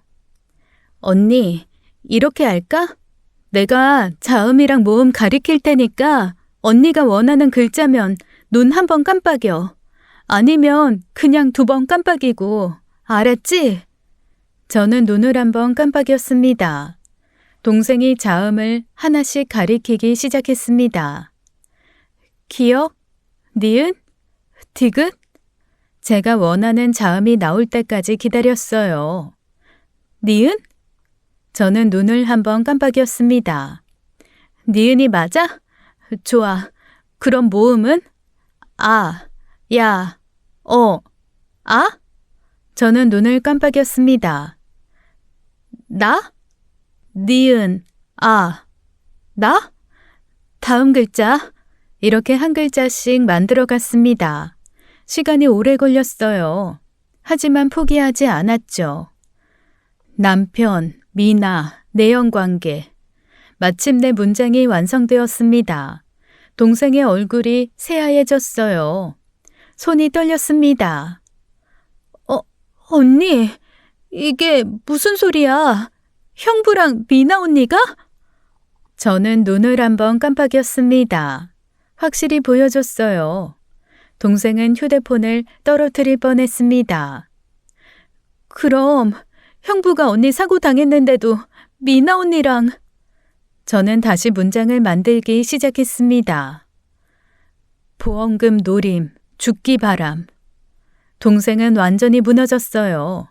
언니, 이렇게 할까? 내가 자음이랑 모음 가리킬 테니까 언니가 원하는 글자면 눈 한 번 깜빡여. 아니면 그냥 2번 깜빡이고. 알았지? 저는 눈을 한번 깜빡였습니다. 동생이 자음을 하나씩 가리키기 시작했습니다. 기역, 니은, 디귿. 제가 원하는 자음이 나올 때까지 기다렸어요. 니은? 저는 눈을 한번 깜빡였습니다. 니은이 맞아? 좋아. 그럼 모음은? 아, 야, 아? 저는 눈을 깜빡였습니다. 나? 니은, 나? 다음 글자. 이렇게 한 글자씩 만들어 갔습니다. 시간이 오래 걸렸어요. 하지만 포기하지 않았죠. 남편, 미나, 내연관계. 마침내 문장이 완성되었습니다. 동생의 얼굴이 새하얘졌어요. 손이 떨렸습니다. 언니, 이게 무슨 소리야? 형부랑 미나 언니가? 저는 눈을 한번 깜빡였습니다. 확실히 보여줬어요. 동생은 휴대폰을 떨어뜨릴 뻔했습니다. 그럼 형부가 언니 사고 당했는데도 미나 언니랑... 저는 다시 문장을 만들기 시작했습니다. 보험금 노림, 죽기 바람. 동생은 완전히 무너졌어요.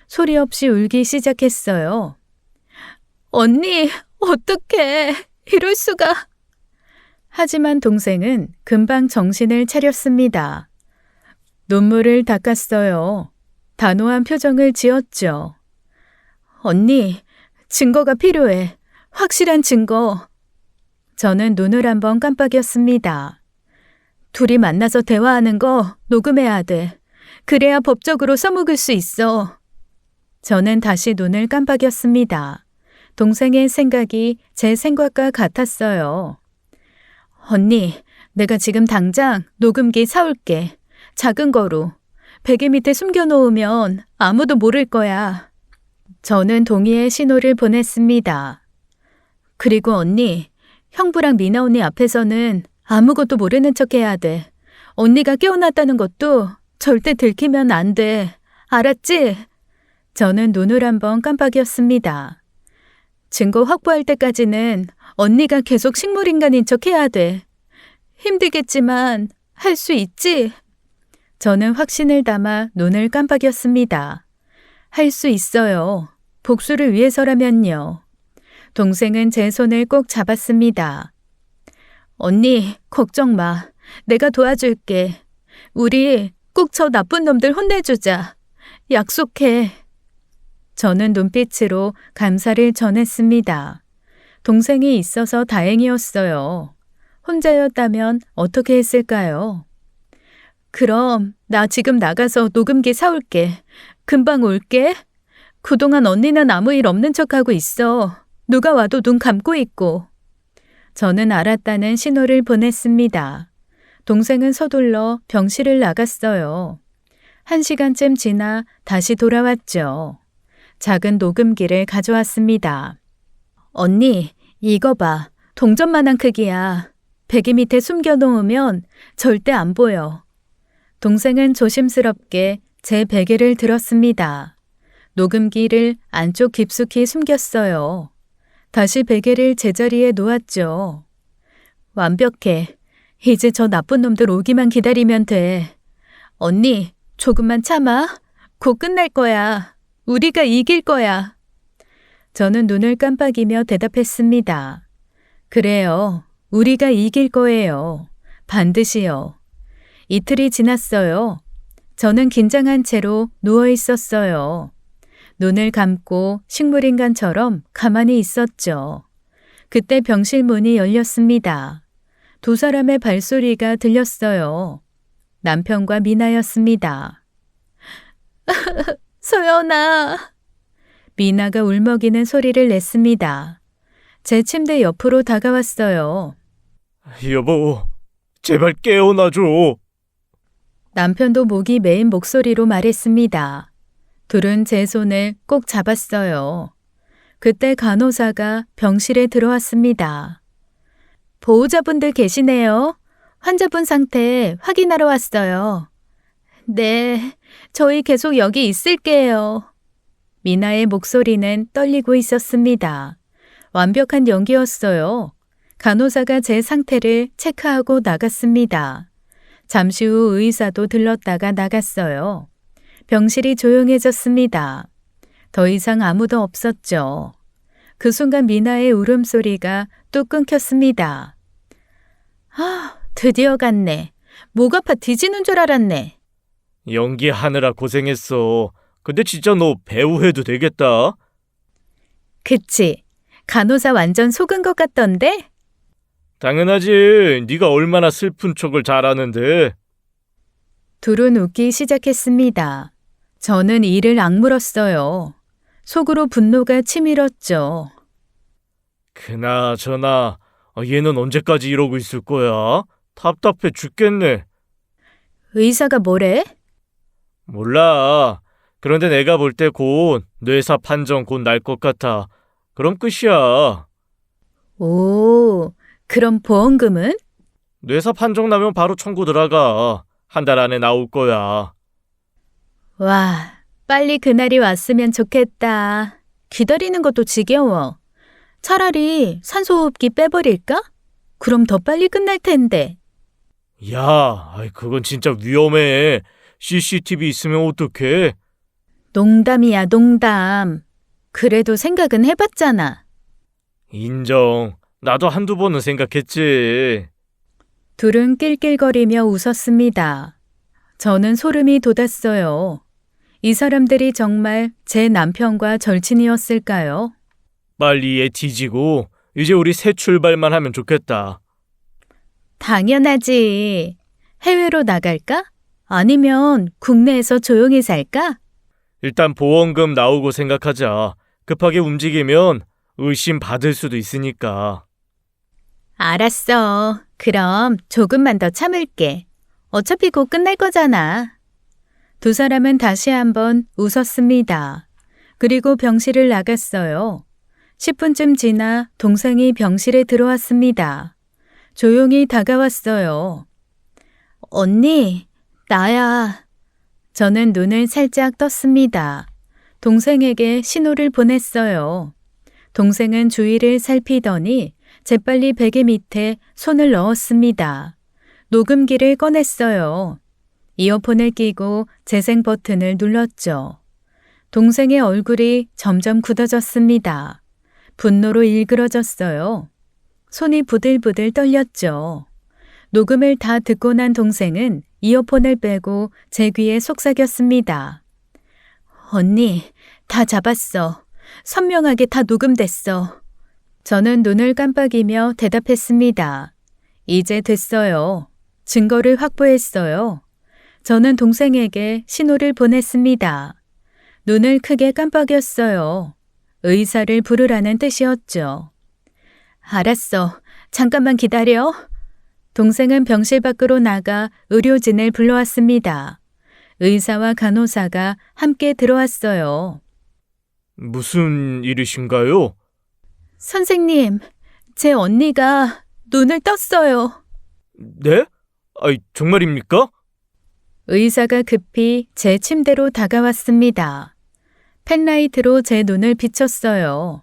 소리 없이 울기 시작했어요. 언니, 어떡해. 이럴 수가. 하지만 동생은 금방 정신을 차렸습니다. 눈물을 닦았어요. 단호한 표정을 지었죠. 언니, 증거가 필요해. 확실한 증거. 저는 눈을 한번 깜빡였습니다. 둘이 만나서 대화하는 거 녹음해야 돼. 그래야 법적으로 써먹을 수 있어. 저는 다시 눈을 깜빡였습니다. 동생의 생각이 제 생각과 같았어요. 언니, 내가 지금 당장 녹음기 사올게. 작은 거로. 베개 밑에 숨겨놓으면 아무도 모를 거야. 저는 동의의 신호를 보냈습니다. 그리고 언니, 형부랑 미나 언니 앞에서는 아무것도 모르는 척 해야 돼. 언니가 깨어났다는 것도 절대 들키면 안 돼. 알았지? 저는 눈을 한번 깜빡였습니다. 증거 확보할 때까지는 언니가 계속 식물인간인 척 해야 돼. 힘들겠지만 할 수 있지? 저는 확신을 담아 눈을 깜빡였습니다. 할 수 있어요. 복수를 위해서라면요. 동생은 제 손을 꼭 잡았습니다. 언니, 걱정 마. 내가 도와줄게. 우리 꼭 저 나쁜 놈들 혼내주자. 약속해. 저는 눈빛으로 감사를 전했습니다. 동생이 있어서 다행이었어요. 혼자였다면 어떻게 했을까요? 그럼 나 지금 나가서 녹음기 사올게. 금방 올게. 그동안 언니는 아무 일 없는 척하고 있어. 누가 와도 눈 감고 있고. 저는 알았다는 신호를 보냈습니다. 동생은 서둘러 병실을 나갔어요. 1시간쯤 지나 다시 돌아왔죠. 작은 녹음기를 가져왔습니다. 언니, 이거 봐. 동전만한 크기야. 베개 밑에 숨겨놓으면 절대 안 보여. 동생은 조심스럽게 제 베개를 들었습니다. 녹음기를 안쪽 깊숙이 숨겼어요. 다시 베개를 제자리에 놓았죠. 완벽해. 이제 저 나쁜 놈들 오기만 기다리면 돼. 언니, 조금만 참아. 곧 끝날 거야. 우리가 이길 거야. 저는 눈을 깜빡이며 대답했습니다. 그래요. 우리가 이길 거예요. 반드시요. 이틀이 지났어요. 저는 긴장한 채로 누워 있었어요. 눈을 감고 식물인간처럼 가만히 있었죠. 그때 병실 문이 열렸습니다. 두 사람의 발소리가 들렸어요. 남편과 미나였습니다. 소연아. 미나가 울먹이는 소리를 냈습니다. 제 침대 옆으로 다가왔어요. 여보, 제발 깨어나줘. 남편도 목이 메인 목소리로 말했습니다. 둘은 제 손을 꼭 잡았어요. 그때 간호사가 병실에 들어왔습니다. 보호자분들 계시네요. 환자분 상태 확인하러 왔어요. 네, 저희 계속 여기 있을게요. 미나의 목소리는 떨리고 있었습니다. 완벽한 연기였어요. 간호사가 제 상태를 체크하고 나갔습니다. 잠시 후 의사도 들렀다가 나갔어요. 병실이 조용해졌습니다. 더 이상 아무도 없었죠. 그 순간 미나의 울음소리가 뚝 끊겼습니다. 드디어 갔네. 목 아파 뒤지는 줄 알았네. 연기하느라 고생했어. 근데 진짜 너 배우 해도 되겠다. 그치? 간호사 완전 속은 것 같던데? 당연하지. 네가 얼마나 슬픈 척을 잘하는데. 둘은 웃기 시작했습니다. 저는 이를 악물었어요. 속으로 분노가 치밀었죠. 그나저나 얘는 언제까지 이러고 있을 거야? 답답해 죽겠네. 의사가 뭐래? 몰라. 그런데 내가 볼 때 곧 뇌사 판정 곧 날 것 같아. 그럼 끝이야. 오, 그럼 보험금은? 뇌사 판정 나면 바로 청구 들어가. 한 달 안에 나올 거야. 와, 빨리 그날이 왔으면 좋겠다. 기다리는 것도 지겨워. 차라리 산소호흡기 빼버릴까? 그럼 더 빨리 끝날 텐데. 야, 그건 진짜 위험해. CCTV 있으면 어떡해? 농담이야, 농담. 그래도 생각은 해봤잖아. 인정. 나도 한두 번은 생각했지. 둘은 낄낄거리며 웃었습니다. 저는 소름이 돋았어요. 이 사람들이 정말 제 남편과 절친이었을까요? 빨리 얘 뒤지고 이제 우리 새 출발만 하면 좋겠다. 당연하지. 해외로 나갈까? 아니면 국내에서 조용히 살까? 일단 보험금 나오고 생각하자. 급하게 움직이면 의심 받을 수도 있으니까. 알았어. 그럼 조금만 더 참을게. 어차피 곧 끝날 거잖아. 두 사람은 다시 한번 웃었습니다. 그리고 병실을 나갔어요. 10분쯤 지나 동생이 병실에 들어왔습니다. 조용히 다가왔어요. 언니, 나야. 저는 눈을 살짝 떴습니다. 동생에게 신호를 보냈어요. 동생은 주위를 살피더니 재빨리 베개 밑에 손을 넣었습니다. 녹음기를 꺼냈어요. 이어폰을 끼고 재생 버튼을 눌렀죠. 동생의 얼굴이 점점 굳어졌습니다. 분노로 일그러졌어요. 손이 부들부들 떨렸죠. 녹음을 다 듣고 난 동생은 이어폰을 빼고 제 귀에 속삭였습니다. 언니, 다 잡았어. 선명하게 다 녹음됐어. 저는 눈을 깜빡이며 대답했습니다. 이제 됐어요. 증거를 확보했어요. 저는 동생에게 신호를 보냈습니다. 눈을 크게 깜빡였어요. 의사를 부르라는 뜻이었죠. 알았어. 잠깐만 기다려. 동생은 병실 밖으로 나가 의료진을 불러왔습니다. 의사와 간호사가 함께 들어왔어요. 무슨 일이신가요? 선생님, 제 언니가 눈을 떴어요. 네? 정말입니까? 의사가 급히 제 침대로 다가왔습니다. 펜라이트로 제 눈을 비췄어요.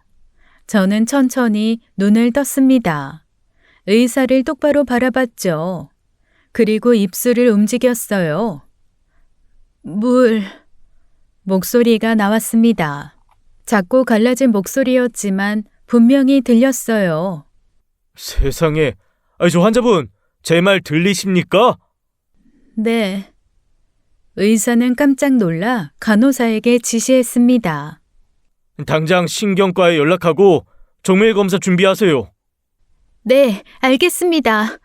저는 천천히 눈을 떴습니다. 의사를 똑바로 바라봤죠. 그리고 입술을 움직였어요. 목소리가 나왔습니다. 작고 갈라진 목소리였지만 분명히 들렸어요. 세상에. 저 환자분, 제 말 들리십니까? 네. 의사는 깜짝 놀라 간호사에게 지시했습니다. 당장 신경과에 연락하고 정밀 검사 준비하세요. 네, 알겠습니다.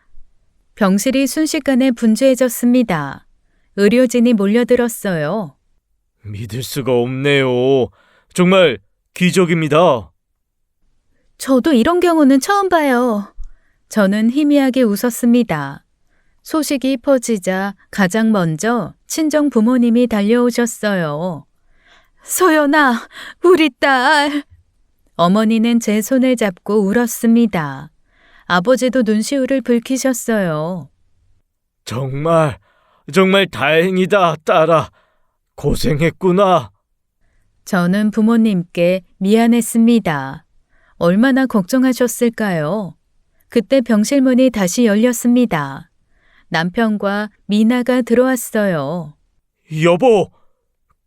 병실이 순식간에 분주해졌습니다. 의료진이 몰려들었어요. 믿을 수가 없네요. 정말 기적입니다. 저도 이런 경우는 처음 봐요. 저는 희미하게 웃었습니다. 소식이 퍼지자 가장 먼저 친정 부모님이 달려오셨어요. 소연아, 우리 딸. 어머니는 제 손을 잡고 울었습니다. 아버지도 눈시울을 붉히셨어요. 정말 다행이다, 딸아. 고생했구나. 저는 부모님께 미안했습니다. 얼마나 걱정하셨을까요? 그때 병실 문이 다시 열렸습니다. 남편과 미나가 들어왔어요. 여보,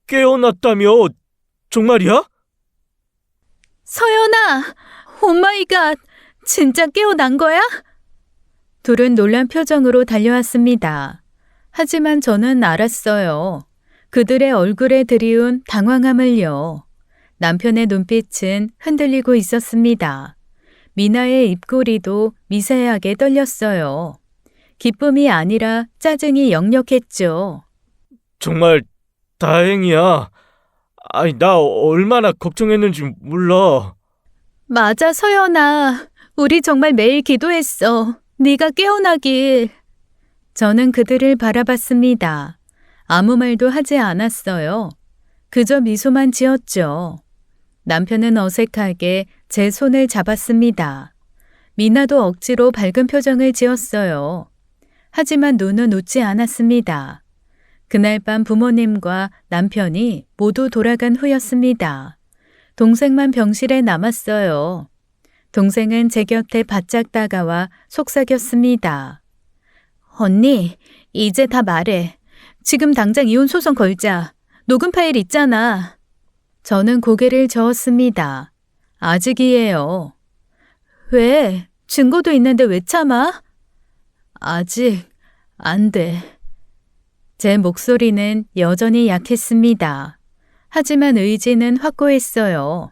깨어났다며? 정말이야? 서연아! 오마이갓! 진짜 깨어난 거야? 둘은 놀란 표정으로 달려왔습니다. 하지만 저는 알았어요. 그들의 얼굴에 드리운 당황함을요. 남편의 눈빛은 흔들리고 있었습니다. 미나의 입꼬리도 미세하게 떨렸어요. 기쁨이 아니라 짜증이 역력했죠. 정말 다행이야. 아니, 나 얼마나 걱정했는지 몰라. 맞아, 서연아. 우리 정말 매일 기도했어. 네가 깨어나길. 저는 그들을 바라봤습니다. 아무 말도 하지 않았어요. 그저 미소만 지었죠. 남편은 어색하게 제 손을 잡았습니다. 미나도 억지로 밝은 표정을 지었어요. 하지만 눈은 웃지 않았습니다. 그날 밤 부모님과 남편이 모두 돌아간 후였습니다. 동생만 병실에 남았어요. 동생은 제 곁에 바짝 다가와 속삭였습니다. 언니, 이제 다 말해. 지금 당장 이혼 소송 걸자. 녹음 파일 있잖아. 저는 고개를 저었습니다. 아직이에요. 왜? 증거도 있는데 왜 참아? 아직 안 돼. 제 목소리는 여전히 약했습니다. 하지만 의지는 확고했어요.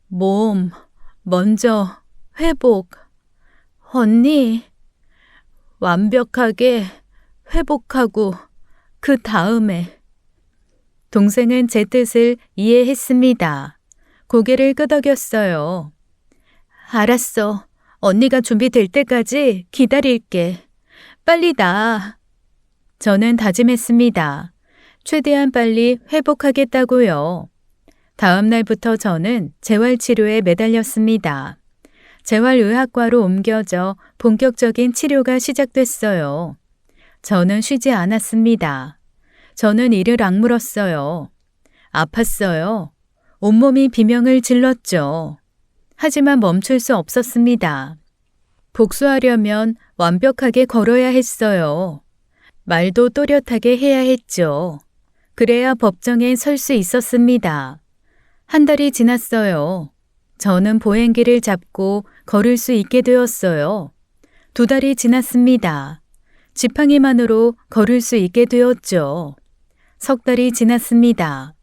몸, 먼저 회복. 언니, 완벽하게 회복하고 그 다음에. 동생은 제 뜻을 이해했습니다. 고개를 끄덕였어요. 알았어. 언니가 준비될 때까지 기다릴게. 빨리 나. 저는 다짐했습니다. 최대한 빨리 회복하겠다고요. 다음 날부터 저는 재활치료에 매달렸습니다. 재활의학과로 옮겨져 본격적인 치료가 시작됐어요. 저는 쉬지 않았습니다. 저는 이를 악물었어요. 아팠어요. 온몸이 비명을 질렀죠. 하지만 멈출 수 없었습니다. 복수하려면 완벽하게 걸어야 했어요. 말도 또렷하게 해야 했죠. 그래야 법정에 설 수 있었습니다. 한 달이 지났어요. 저는 보행기를 잡고 걸을 수 있게 되었어요. 2달이 지났습니다. 지팡이만으로 걸을 수 있게 되었죠. 3달이 지났습니다.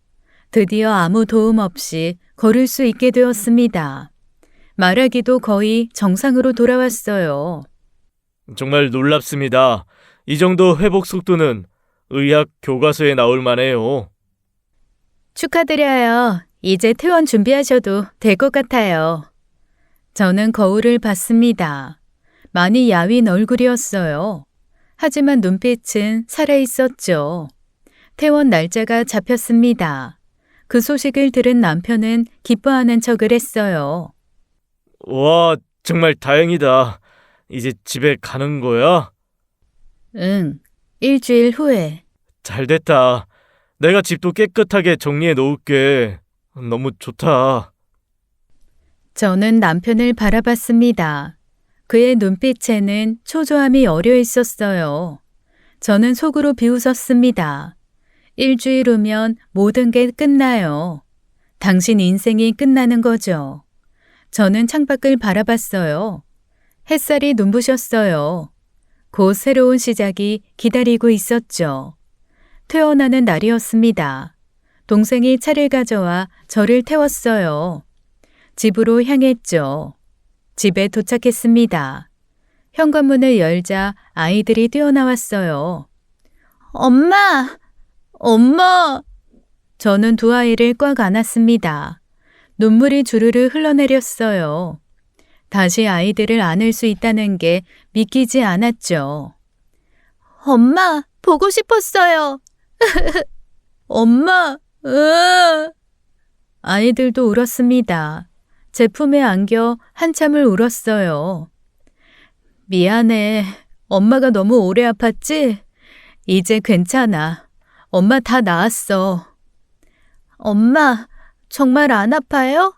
드디어 아무 도움 없이 걸을 수 있게 되었습니다. 말하기도 거의 정상으로 돌아왔어요. 정말 놀랍습니다. 이 정도 회복 속도는 의학 교과서에 나올 만해요. 축하드려요. 이제 퇴원 준비하셔도 될 것 같아요. 저는 거울을 봤습니다. 많이 야윈 얼굴이었어요. 하지만 눈빛은 살아있었죠. 퇴원 날짜가 잡혔습니다. 그 소식을 들은 남편은 기뻐하는 척을 했어요. 와, 정말 다행이다. 이제 집에 가는 거야? 응, 일주일 후에. 잘 됐다. 내가 집도 깨끗하게 정리해 놓을게. 너무 좋다. 저는 남편을 바라봤습니다. 그의 눈빛에는 초조함이 어려 있었어요. 저는 속으로 비웃었습니다. 일주일 후면 모든 게 끝나요. 당신 인생이 끝나는 거죠. 저는 창밖을 바라봤어요. 햇살이 눈부셨어요. 곧 새로운 시작이 기다리고 있었죠. 퇴원하는 날이었습니다. 동생이 차를 가져와 저를 태웠어요. 집으로 향했죠. 집에 도착했습니다. 현관문을 열자 아이들이 뛰어나왔어요. 엄마! 엄마! 저는 두 아이를 꽉 안았습니다. 눈물이 주르르 흘러내렸어요. 다시 아이들을 안을 수 있다는 게 믿기지 않았죠. 엄마, 보고 싶었어요. 엄마, 아이들도 울었습니다. 제 품에 안겨 한참을 울었어요. 미안해. 엄마가 너무 오래 아팠지? 이제 괜찮아. 엄마 다 나았어. 엄마, 정말 안 아파요?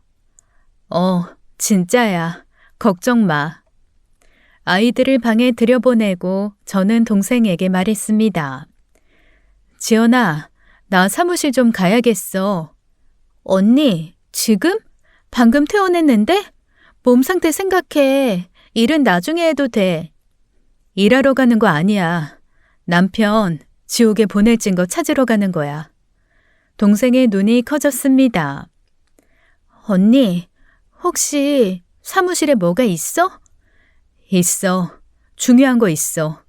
진짜야. 걱정 마. 아이들을 방에 들여보내고 저는 동생에게 말했습니다. 지연아, 나 사무실 좀 가야겠어. 언니, 지금? 방금 퇴원했는데? 몸 상태 생각해. 일은 나중에 해도 돼. 일하러 가는 거 아니야. 남편 지옥에 보낼 증거 찾으러 가는 거야. 동생의 눈이 커졌습니다. 언니, 혹시 사무실에 뭐가 있어? 있어. 중요한 거 있어.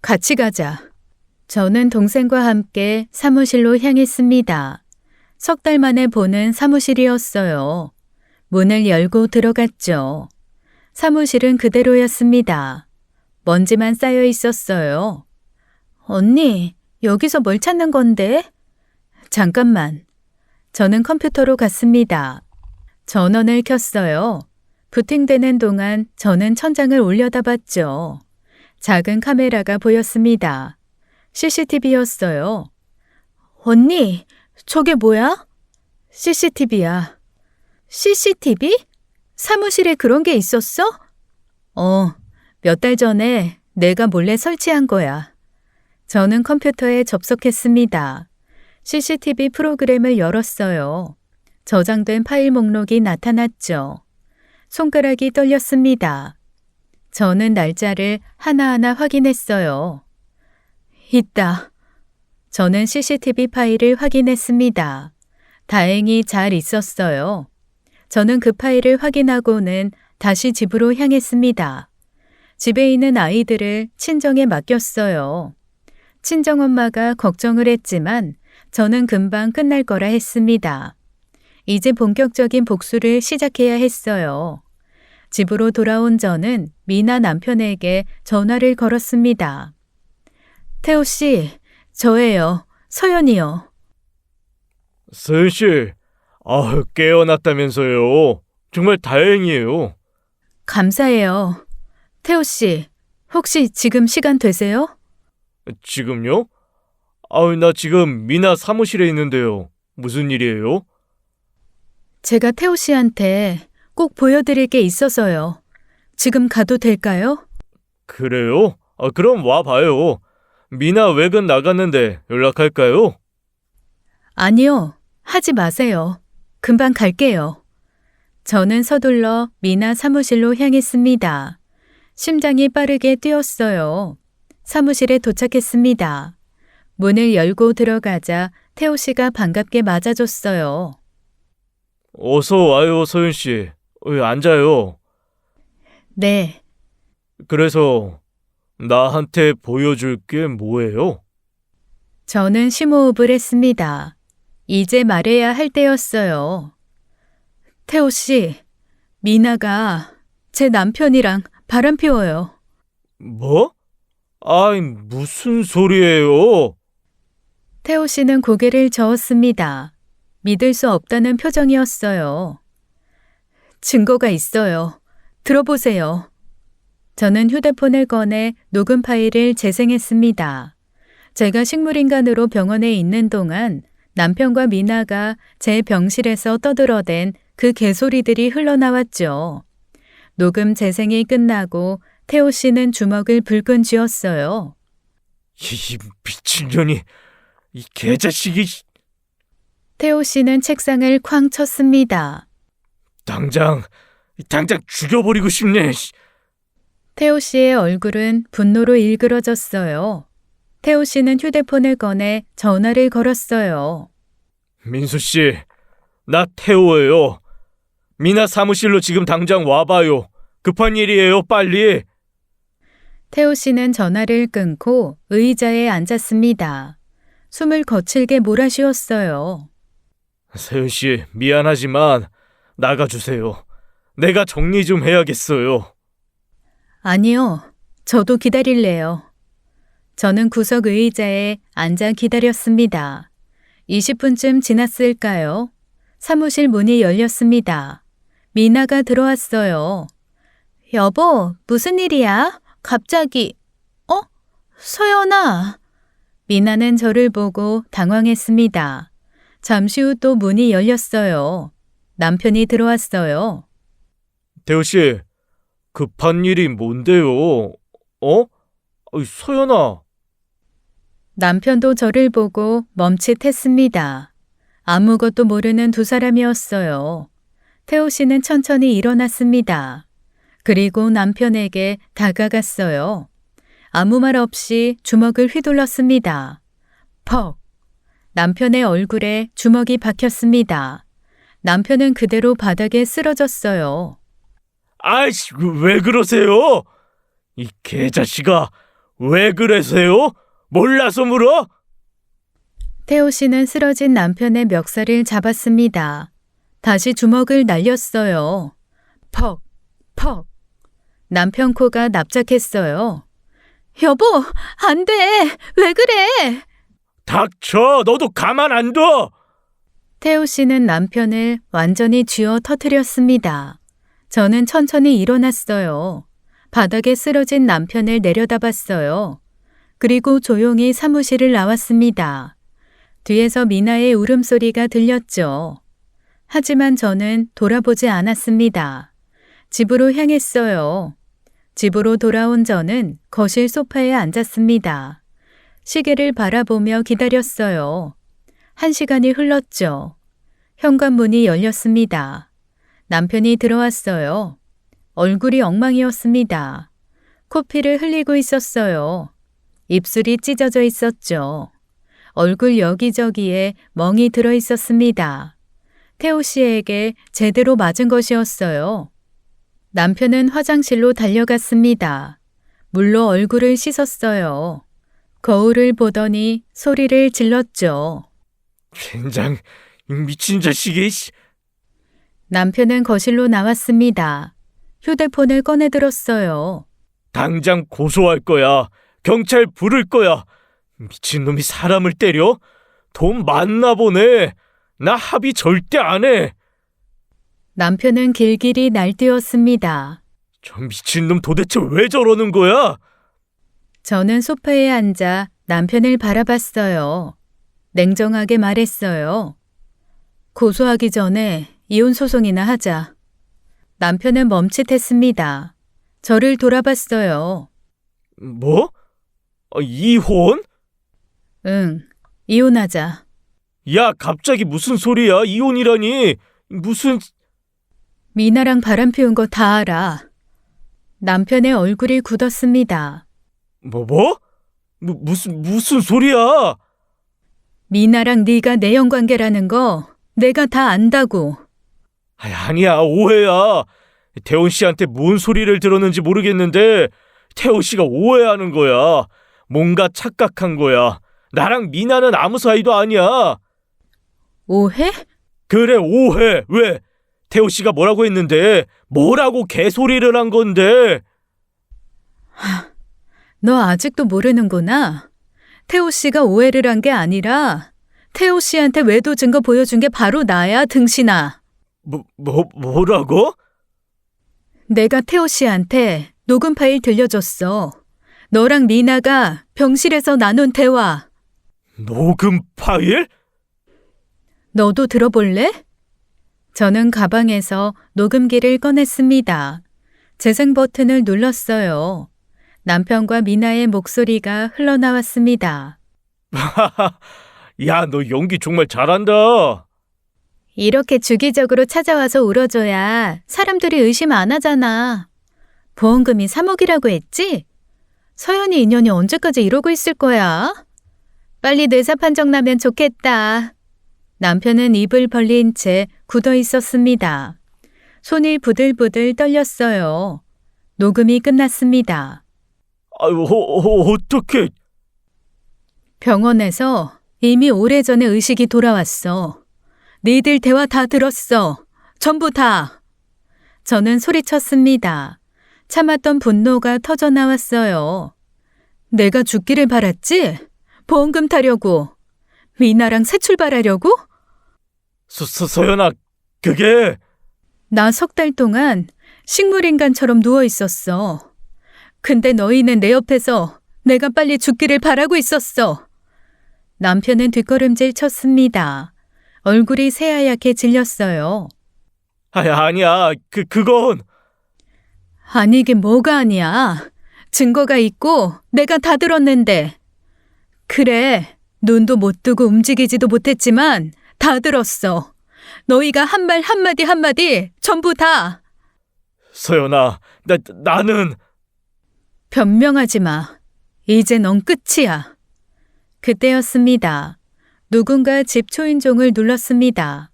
같이 가자. 저는 동생과 함께 사무실로 향했습니다. 석 달 만에 보는 사무실이었어요. 문을 열고 들어갔죠. 사무실은 그대로였습니다. 먼지만 쌓여 있었어요. 언니, 여기서 뭘 찾는 건데? 잠깐만. 저는 컴퓨터로 갔습니다. 전원을 켰어요. 부팅되는 동안 저는 천장을 올려다봤죠. 작은 카메라가 보였습니다. CCTV였어요. 언니, 저게 뭐야? CCTV야. CCTV? 사무실에 그런 게 있었어? 몇 달 전에 내가 몰래 설치한 거야. 저는 컴퓨터에 접속했습니다. CCTV 프로그램을 열었어요. 저장된 파일 목록이 나타났죠. 손가락이 떨렸습니다. 저는 날짜를 하나하나 확인했어요. 있다. 저는 CCTV 파일을 확인했습니다. 다행히 잘 있었어요. 저는 그 파일을 확인하고는 다시 집으로 향했습니다. 집에 있는 아이들을 친정에 맡겼어요. 친정엄마가 걱정을 했지만 저는 금방 끝날 거라 했습니다. 이제 본격적인 복수를 시작해야 했어요. 집으로 돌아온 저는 미나 남편에게 전화를 걸었습니다. 태호 씨, 저예요. 서연이요. 서연 씨, 깨어났다면서요. 정말 다행이에요. 감사해요. 태호 씨, 혹시 지금 시간 되세요? 지금요? 나 지금 미나 사무실에 있는데요. 무슨 일이에요? 제가 태호 씨한테 꼭 보여드릴 게 있어서요. 지금 가도 될까요? 그래요? 그럼 와봐요. 미나 외근 나갔는데 연락할까요? 아니요, 하지 마세요. 금방 갈게요. 저는 서둘러 미나 사무실로 향했습니다. 심장이 빠르게 뛰었어요. 사무실에 도착했습니다. 문을 열고 들어가자 태호 씨가 반갑게 맞아줬어요. 어서 와요, 서연 씨. 앉아요. 네, 그래서 나한테 보여줄 게 뭐예요? 저는 심호흡을 했습니다. 이제 말해야 할 때였어요. 태호 씨, 미나가 제 남편이랑 바람 피워요. 뭐? 무슨 소리예요? 태호 씨는 고개를 저었습니다. 믿을 수 없다는 표정이었어요. 증거가 있어요. 들어보세요. 저는 휴대폰을 꺼내 녹음 파일을 재생했습니다. 제가 식물인간으로 병원에 있는 동안 남편과 미나가 제 병실에서 떠들어댄 그 개소리들이 흘러나왔죠. 녹음 재생이 끝나고 태호 씨는 주먹을 불끈 쥐었어요. 이 미친년이, 이 개자식이. 태호 씨는 책상을 쾅 쳤습니다. 당장 죽여버리고 싶네. 태호 씨의 얼굴은 분노로 일그러졌어요. 태호 씨는 휴대폰을 꺼내 전화를 걸었어요. 민수 씨, 나 태호예요. 미나 사무실로 지금 당장 와봐요. 급한 일이에요, 빨리. 태호 씨는 전화를 끊고 의자에 앉았습니다. 숨을 거칠게 몰아쉬었어요. 서연 씨, 미안하지만 나가주세요. 내가 정리 좀 해야겠어요. 아니요, 저도 기다릴래요. 저는 구석 의자에 앉아 기다렸습니다. 20분쯤 지났을까요? 사무실 문이 열렸습니다. 미나가 들어왔어요. 여보, 무슨 일이야? 갑자기. 서연아. 미나는 저를 보고 당황했습니다. 잠시 후 또 문이 열렸어요. 남편이 들어왔어요. 태호 씨, 급한 일이 뭔데요? 서연아. 남편도 저를 보고 멈칫했습니다. 아무것도 모르는 두 사람이었어요. 태호 씨는 천천히 일어났습니다. 그리고 남편에게 다가갔어요. 아무 말 없이 주먹을 휘둘렀습니다. 퍽! 남편의 얼굴에 주먹이 박혔습니다. 남편은 그대로 바닥에 쓰러졌어요. 아이씨, 왜 그러세요? 이 개자식아, 왜 그러세요? 몰라서 물어? 태호 씨는 쓰러진 남편의 멱살을 잡았습니다. 다시 주먹을 날렸어요. 퍽! 퍽! 남편 코가 납작했어요. 여보, 안 돼! 왜 그래! 닥쳐! 너도 가만 안 둬! 태호 씨는 남편을 완전히 쥐어 터뜨렸습니다. 저는 천천히 일어났어요. 바닥에 쓰러진 남편을 내려다봤어요. 그리고 조용히 사무실을 나왔습니다. 뒤에서 미나의 울음소리가 들렸죠. 하지만 저는 돌아보지 않았습니다. 집으로 향했어요. 집으로 돌아온 저는 거실 소파에 앉았습니다. 시계를 바라보며 기다렸어요. 1시간이 흘렀죠. 현관문이 열렸습니다. 남편이 들어왔어요. 얼굴이 엉망이었습니다. 코피를 흘리고 있었어요. 입술이 찢어져 있었죠. 얼굴 여기저기에 멍이 들어 있었습니다. 태호 씨에게 제대로 맞은 것이었어요. 남편은 화장실로 달려갔습니다. 물로 얼굴을 씻었어요. 거울을 보더니 소리를 질렀죠. 젠장, 이 미친 자식이. 남편은 거실로 나왔습니다. 휴대폰을 꺼내 들었어요. 당장 고소할 거야. 경찰 부를 거야. 미친놈이 사람을 때려? 돈 많나 보네. 나 합의 절대 안 해. 남편은 길길이 날뛰었습니다. 저 미친놈 도대체 왜 저러는 거야? 저는 소파에 앉아 남편을 바라봤어요. 냉정하게 말했어요. 고소하기 전에 이혼 소송이나 하자. 남편은 멈칫했습니다. 저를 돌아봤어요. 뭐? 이혼? 응, 이혼하자. 야, 갑자기 무슨 소리야? 이혼이라니. 무슨... 미나랑 바람 피운 거 다 알아. 남편의 얼굴이 굳었습니다. 뭐? 무슨 소리야? 미나랑 네가 내연 관계라는 거 내가 다 안다고. 아니야, 오해야. 태훈 씨한테 뭔 소리를 들었는지 모르겠는데 태호 씨가 오해하는 거야. 뭔가 착각한 거야. 나랑 미나는 아무 사이도 아니야. 오해? 그래, 오해. 왜? 태호 씨가 뭐라고 했는데? 뭐라고 개소리를 한 건데? 너 아직도 모르는구나. 태호 씨가 오해를 한 게 아니라 태호 씨한테 외도 증거 보여준 게 바로 나야, 등신아. 뭐라고? 내가 태호 씨한테 녹음 파일 들려줬어. 너랑 미나가 병실에서 나눈 대화. 녹음 파일? 너도 들어볼래? 저는 가방에서 녹음기를 꺼냈습니다. 재생 버튼을 눌렀어요. 남편과 미나의 목소리가 흘러나왔습니다. 야, 너 연기 정말 잘한다. 이렇게 주기적으로 찾아와서 울어줘야 사람들이 의심 안 하잖아. 보험금이 3억이라고 했지? 서연이 인연이 언제까지 이러고 있을 거야? 빨리 뇌사 판정 나면 좋겠다. 남편은 입을 벌린 채 굳어 있었습니다. 손이 부들부들 떨렸어요. 녹음이 끝났습니다. 어떡해. 병원에서 이미 오래전에 의식이 돌아왔어. 니들 대화 다 들었어. 전부 다. 저는 소리쳤습니다. 참았던 분노가 터져 나왔어요. 내가 죽기를 바랐지? 보험금 타려고. 미나랑 새 출발하려고? 서연아, 그게... 나 3달 동안 식물인간처럼 누워 있었어. 근데 너희는 내 옆에서 내가 빨리 죽기를 바라고 있었어. 남편은 뒷걸음질 쳤습니다. 얼굴이 새하얗게 질렸어요. 아니야, 그건... 아니긴 뭐가 아니야. 증거가 있고 내가 다 들었는데. 그래, 눈도 못 뜨고 움직이지도 못했지만 다 들었어. 너희가 한 말 한마디 한마디 전부 다. 서연아, 나는... 변명하지 마. 이제 넌 끝이야. 그때였습니다. 누군가 집 초인종을 눌렀습니다.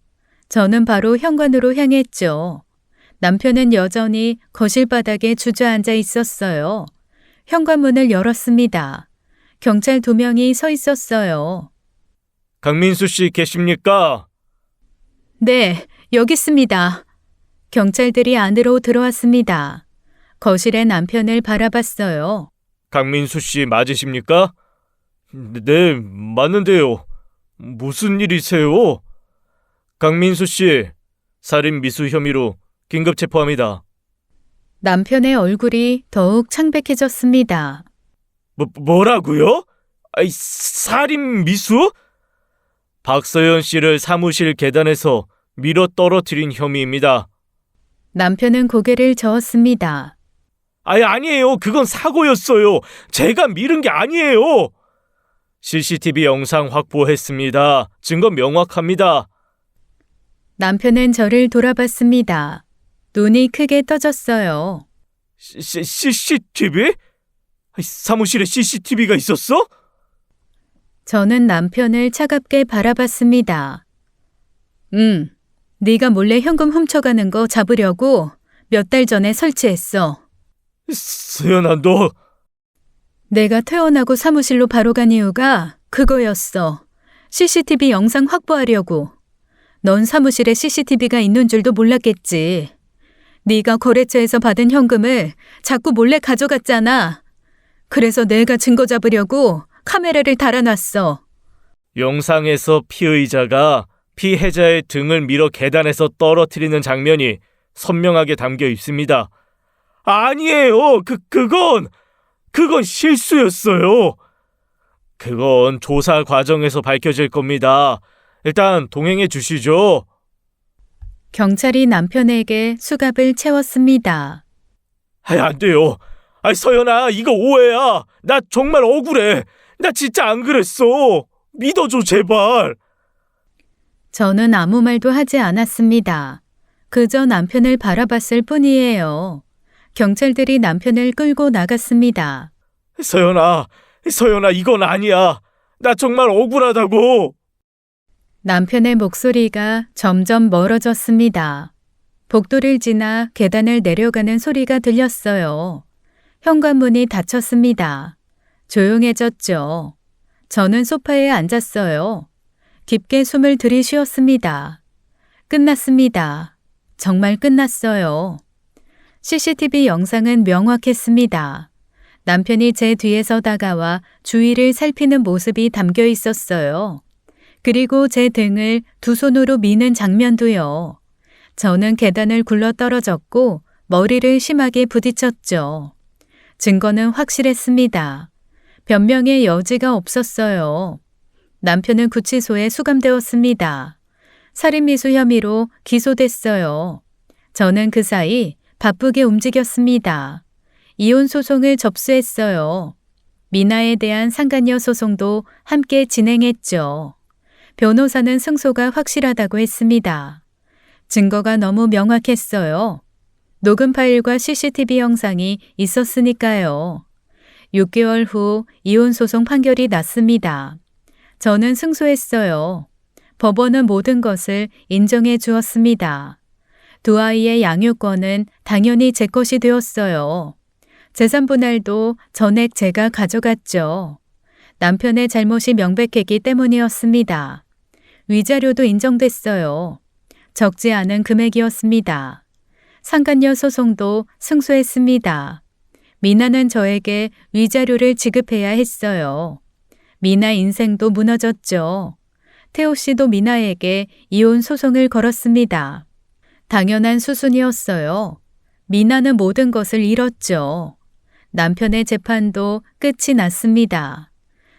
저는 바로 현관으로 향했죠. 남편은 여전히 거실 바닥에 주저앉아 있었어요. 현관문을 열었습니다. 경찰 2명이 서 있었어요. 강민수 씨 계십니까? 네, 여기 있습니다. 경찰들이 안으로 들어왔습니다. 거실에 남편을 바라봤어요. 강민수 씨 맞으십니까? 네, 맞는데요. 무슨 일이세요? 강민수 씨, 살인 미수 혐의로 긴급 체포합니다. 남편의 얼굴이 더욱 창백해졌습니다. 뭐라고요? 아이, 살인 미수? 박서연 씨를 사무실 계단에서 밀어 떨어뜨린 혐의입니다. 남편은 고개를 저었습니다. 아니에요. 그건 사고였어요. 제가 밀은 게 아니에요. CCTV 영상 확보했습니다. 증거 명확합니다. 남편은 저를 돌아봤습니다. 눈이 크게 떠졌어요. CCTV? 사무실에 CCTV가 있었어? 저는 남편을 차갑게 바라봤습니다. 네가 몰래 현금 훔쳐가는 거 잡으려고 몇 달 전에 설치했어. 서연아, 너... 내가 퇴원하고 사무실로 바로 간 이유가 그거였어. CCTV 영상 확보하려고. 넌 사무실에 CCTV가 있는 줄도 몰랐겠지. 네가 거래처에서 받은 현금을 자꾸 몰래 가져갔잖아. 그래서 내가 증거 잡으려고 카메라를 달아놨어. 영상에서 피의자가 피해자의 등을 밀어 계단에서 떨어뜨리는 장면이 선명하게 담겨 있습니다. 아니에요. 그건 실수였어요. 그건 조사 과정에서 밝혀질 겁니다. 일단 동행해 주시죠. 경찰이 남편에게 수갑을 채웠습니다. 안 돼요. 서연아, 이거 오해야. 나 정말 억울해. 나 진짜 안 그랬어. 믿어줘, 제발. 저는 아무 말도 하지 않았습니다. 그저 남편을 바라봤을 뿐이에요. 경찰들이 남편을 끌고 나갔습니다. 서연아, 이건 아니야. 나 정말 억울하다고. 남편의 목소리가 점점 멀어졌습니다. 복도를 지나 계단을 내려가는 소리가 들렸어요. 현관문이 닫혔습니다. 조용해졌죠. 저는 소파에 앉았어요. 깊게 숨을 들이쉬었습니다. 끝났습니다. 정말 끝났어요. CCTV 영상은 명확했습니다. 남편이 제 뒤에서 다가와 주위를 살피는 모습이 담겨 있었어요. 그리고 제 등을 2손으로 미는 장면도요. 저는 계단을 굴러 떨어졌고 머리를 심하게 부딪혔죠. 증거는 확실했습니다. 변명의 여지가 없었어요. 남편은 구치소에 수감되었습니다. 살인미수 혐의로 기소됐어요. 저는 그 사이 바쁘게 움직였습니다. 이혼 소송을 접수했어요. 미나에 대한 상간녀 소송도 함께 진행했죠. 변호사는 승소가 확실하다고 했습니다. 증거가 너무 명확했어요. 녹음 파일과 CCTV 영상이 있었으니까요. 6개월 후 이혼 소송 판결이 났습니다. 저는 승소했어요. 법원은 모든 것을 인정해 주었습니다. 2 아이의 양육권은 당연히 제 것이 되었어요. 재산 분할도 전액 제가 가져갔죠. 남편의 잘못이 명백했기 때문이었습니다. 위자료도 인정됐어요. 적지 않은 금액이었습니다. 상간녀 소송도 승소했습니다. 미나는 저에게 위자료를 지급해야 했어요. 미나 인생도 무너졌죠. 태호 씨도 미나에게 이혼 소송을 걸었습니다. 당연한 수순이었어요. 미나는 모든 것을 잃었죠. 남편의 재판도 끝이 났습니다.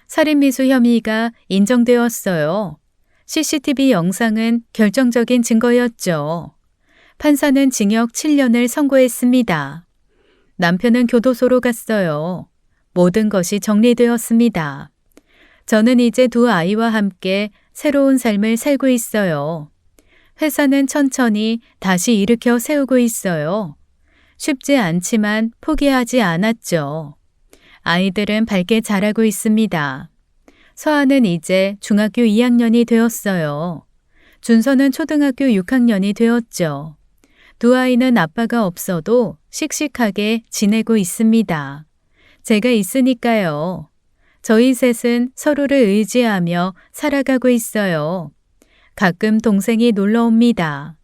살인미수 혐의가 인정되었어요. CCTV 영상은 결정적인 증거였죠. 판사는 징역 7년을 선고했습니다. 남편은 교도소로 갔어요. 모든 것이 정리되었습니다. 저는 이제 2 아이와 함께 새로운 삶을 살고 있어요. 회사는 천천히 다시 일으켜 세우고 있어요. 쉽지 않지만 포기하지 않았죠. 아이들은 밝게 자라고 있습니다. 서아는 이제 중학교 2학년이 되었어요. 준서는 초등학교 6학년이 되었죠. 두 아이는 아빠가 없어도 씩씩하게 지내고 있습니다. 제가 있으니까요. 저희 셋은 서로를 의지하며 살아가고 있어요. 가끔 동생이 놀러 옵니다.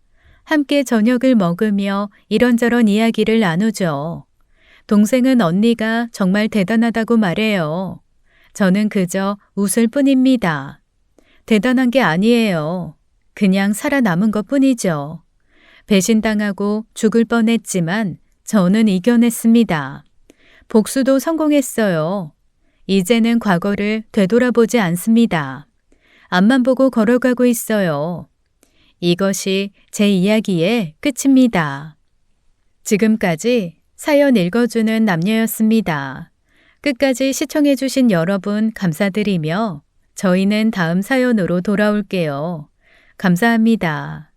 함께 저녁을 먹으며 이런저런 이야기를 나누죠. 동생은 언니가 정말 대단하다고 말해요. 저는 그저 웃을 뿐입니다. 대단한 게 아니에요. 그냥 살아남은 것 뿐이죠. 배신당하고 죽을 뻔했지만 저는 이겨냈습니다. 복수도 성공했어요. 이제는 과거를 되돌아보지 않습니다. 앞만 보고 걸어가고 있어요. 이것이 제 이야기의 끝입니다. 지금까지 사연 읽어주는 남녀였습니다. 끝까지 시청해주신 여러분 감사드리며 저희는 다음 사연으로 돌아올게요. 감사합니다.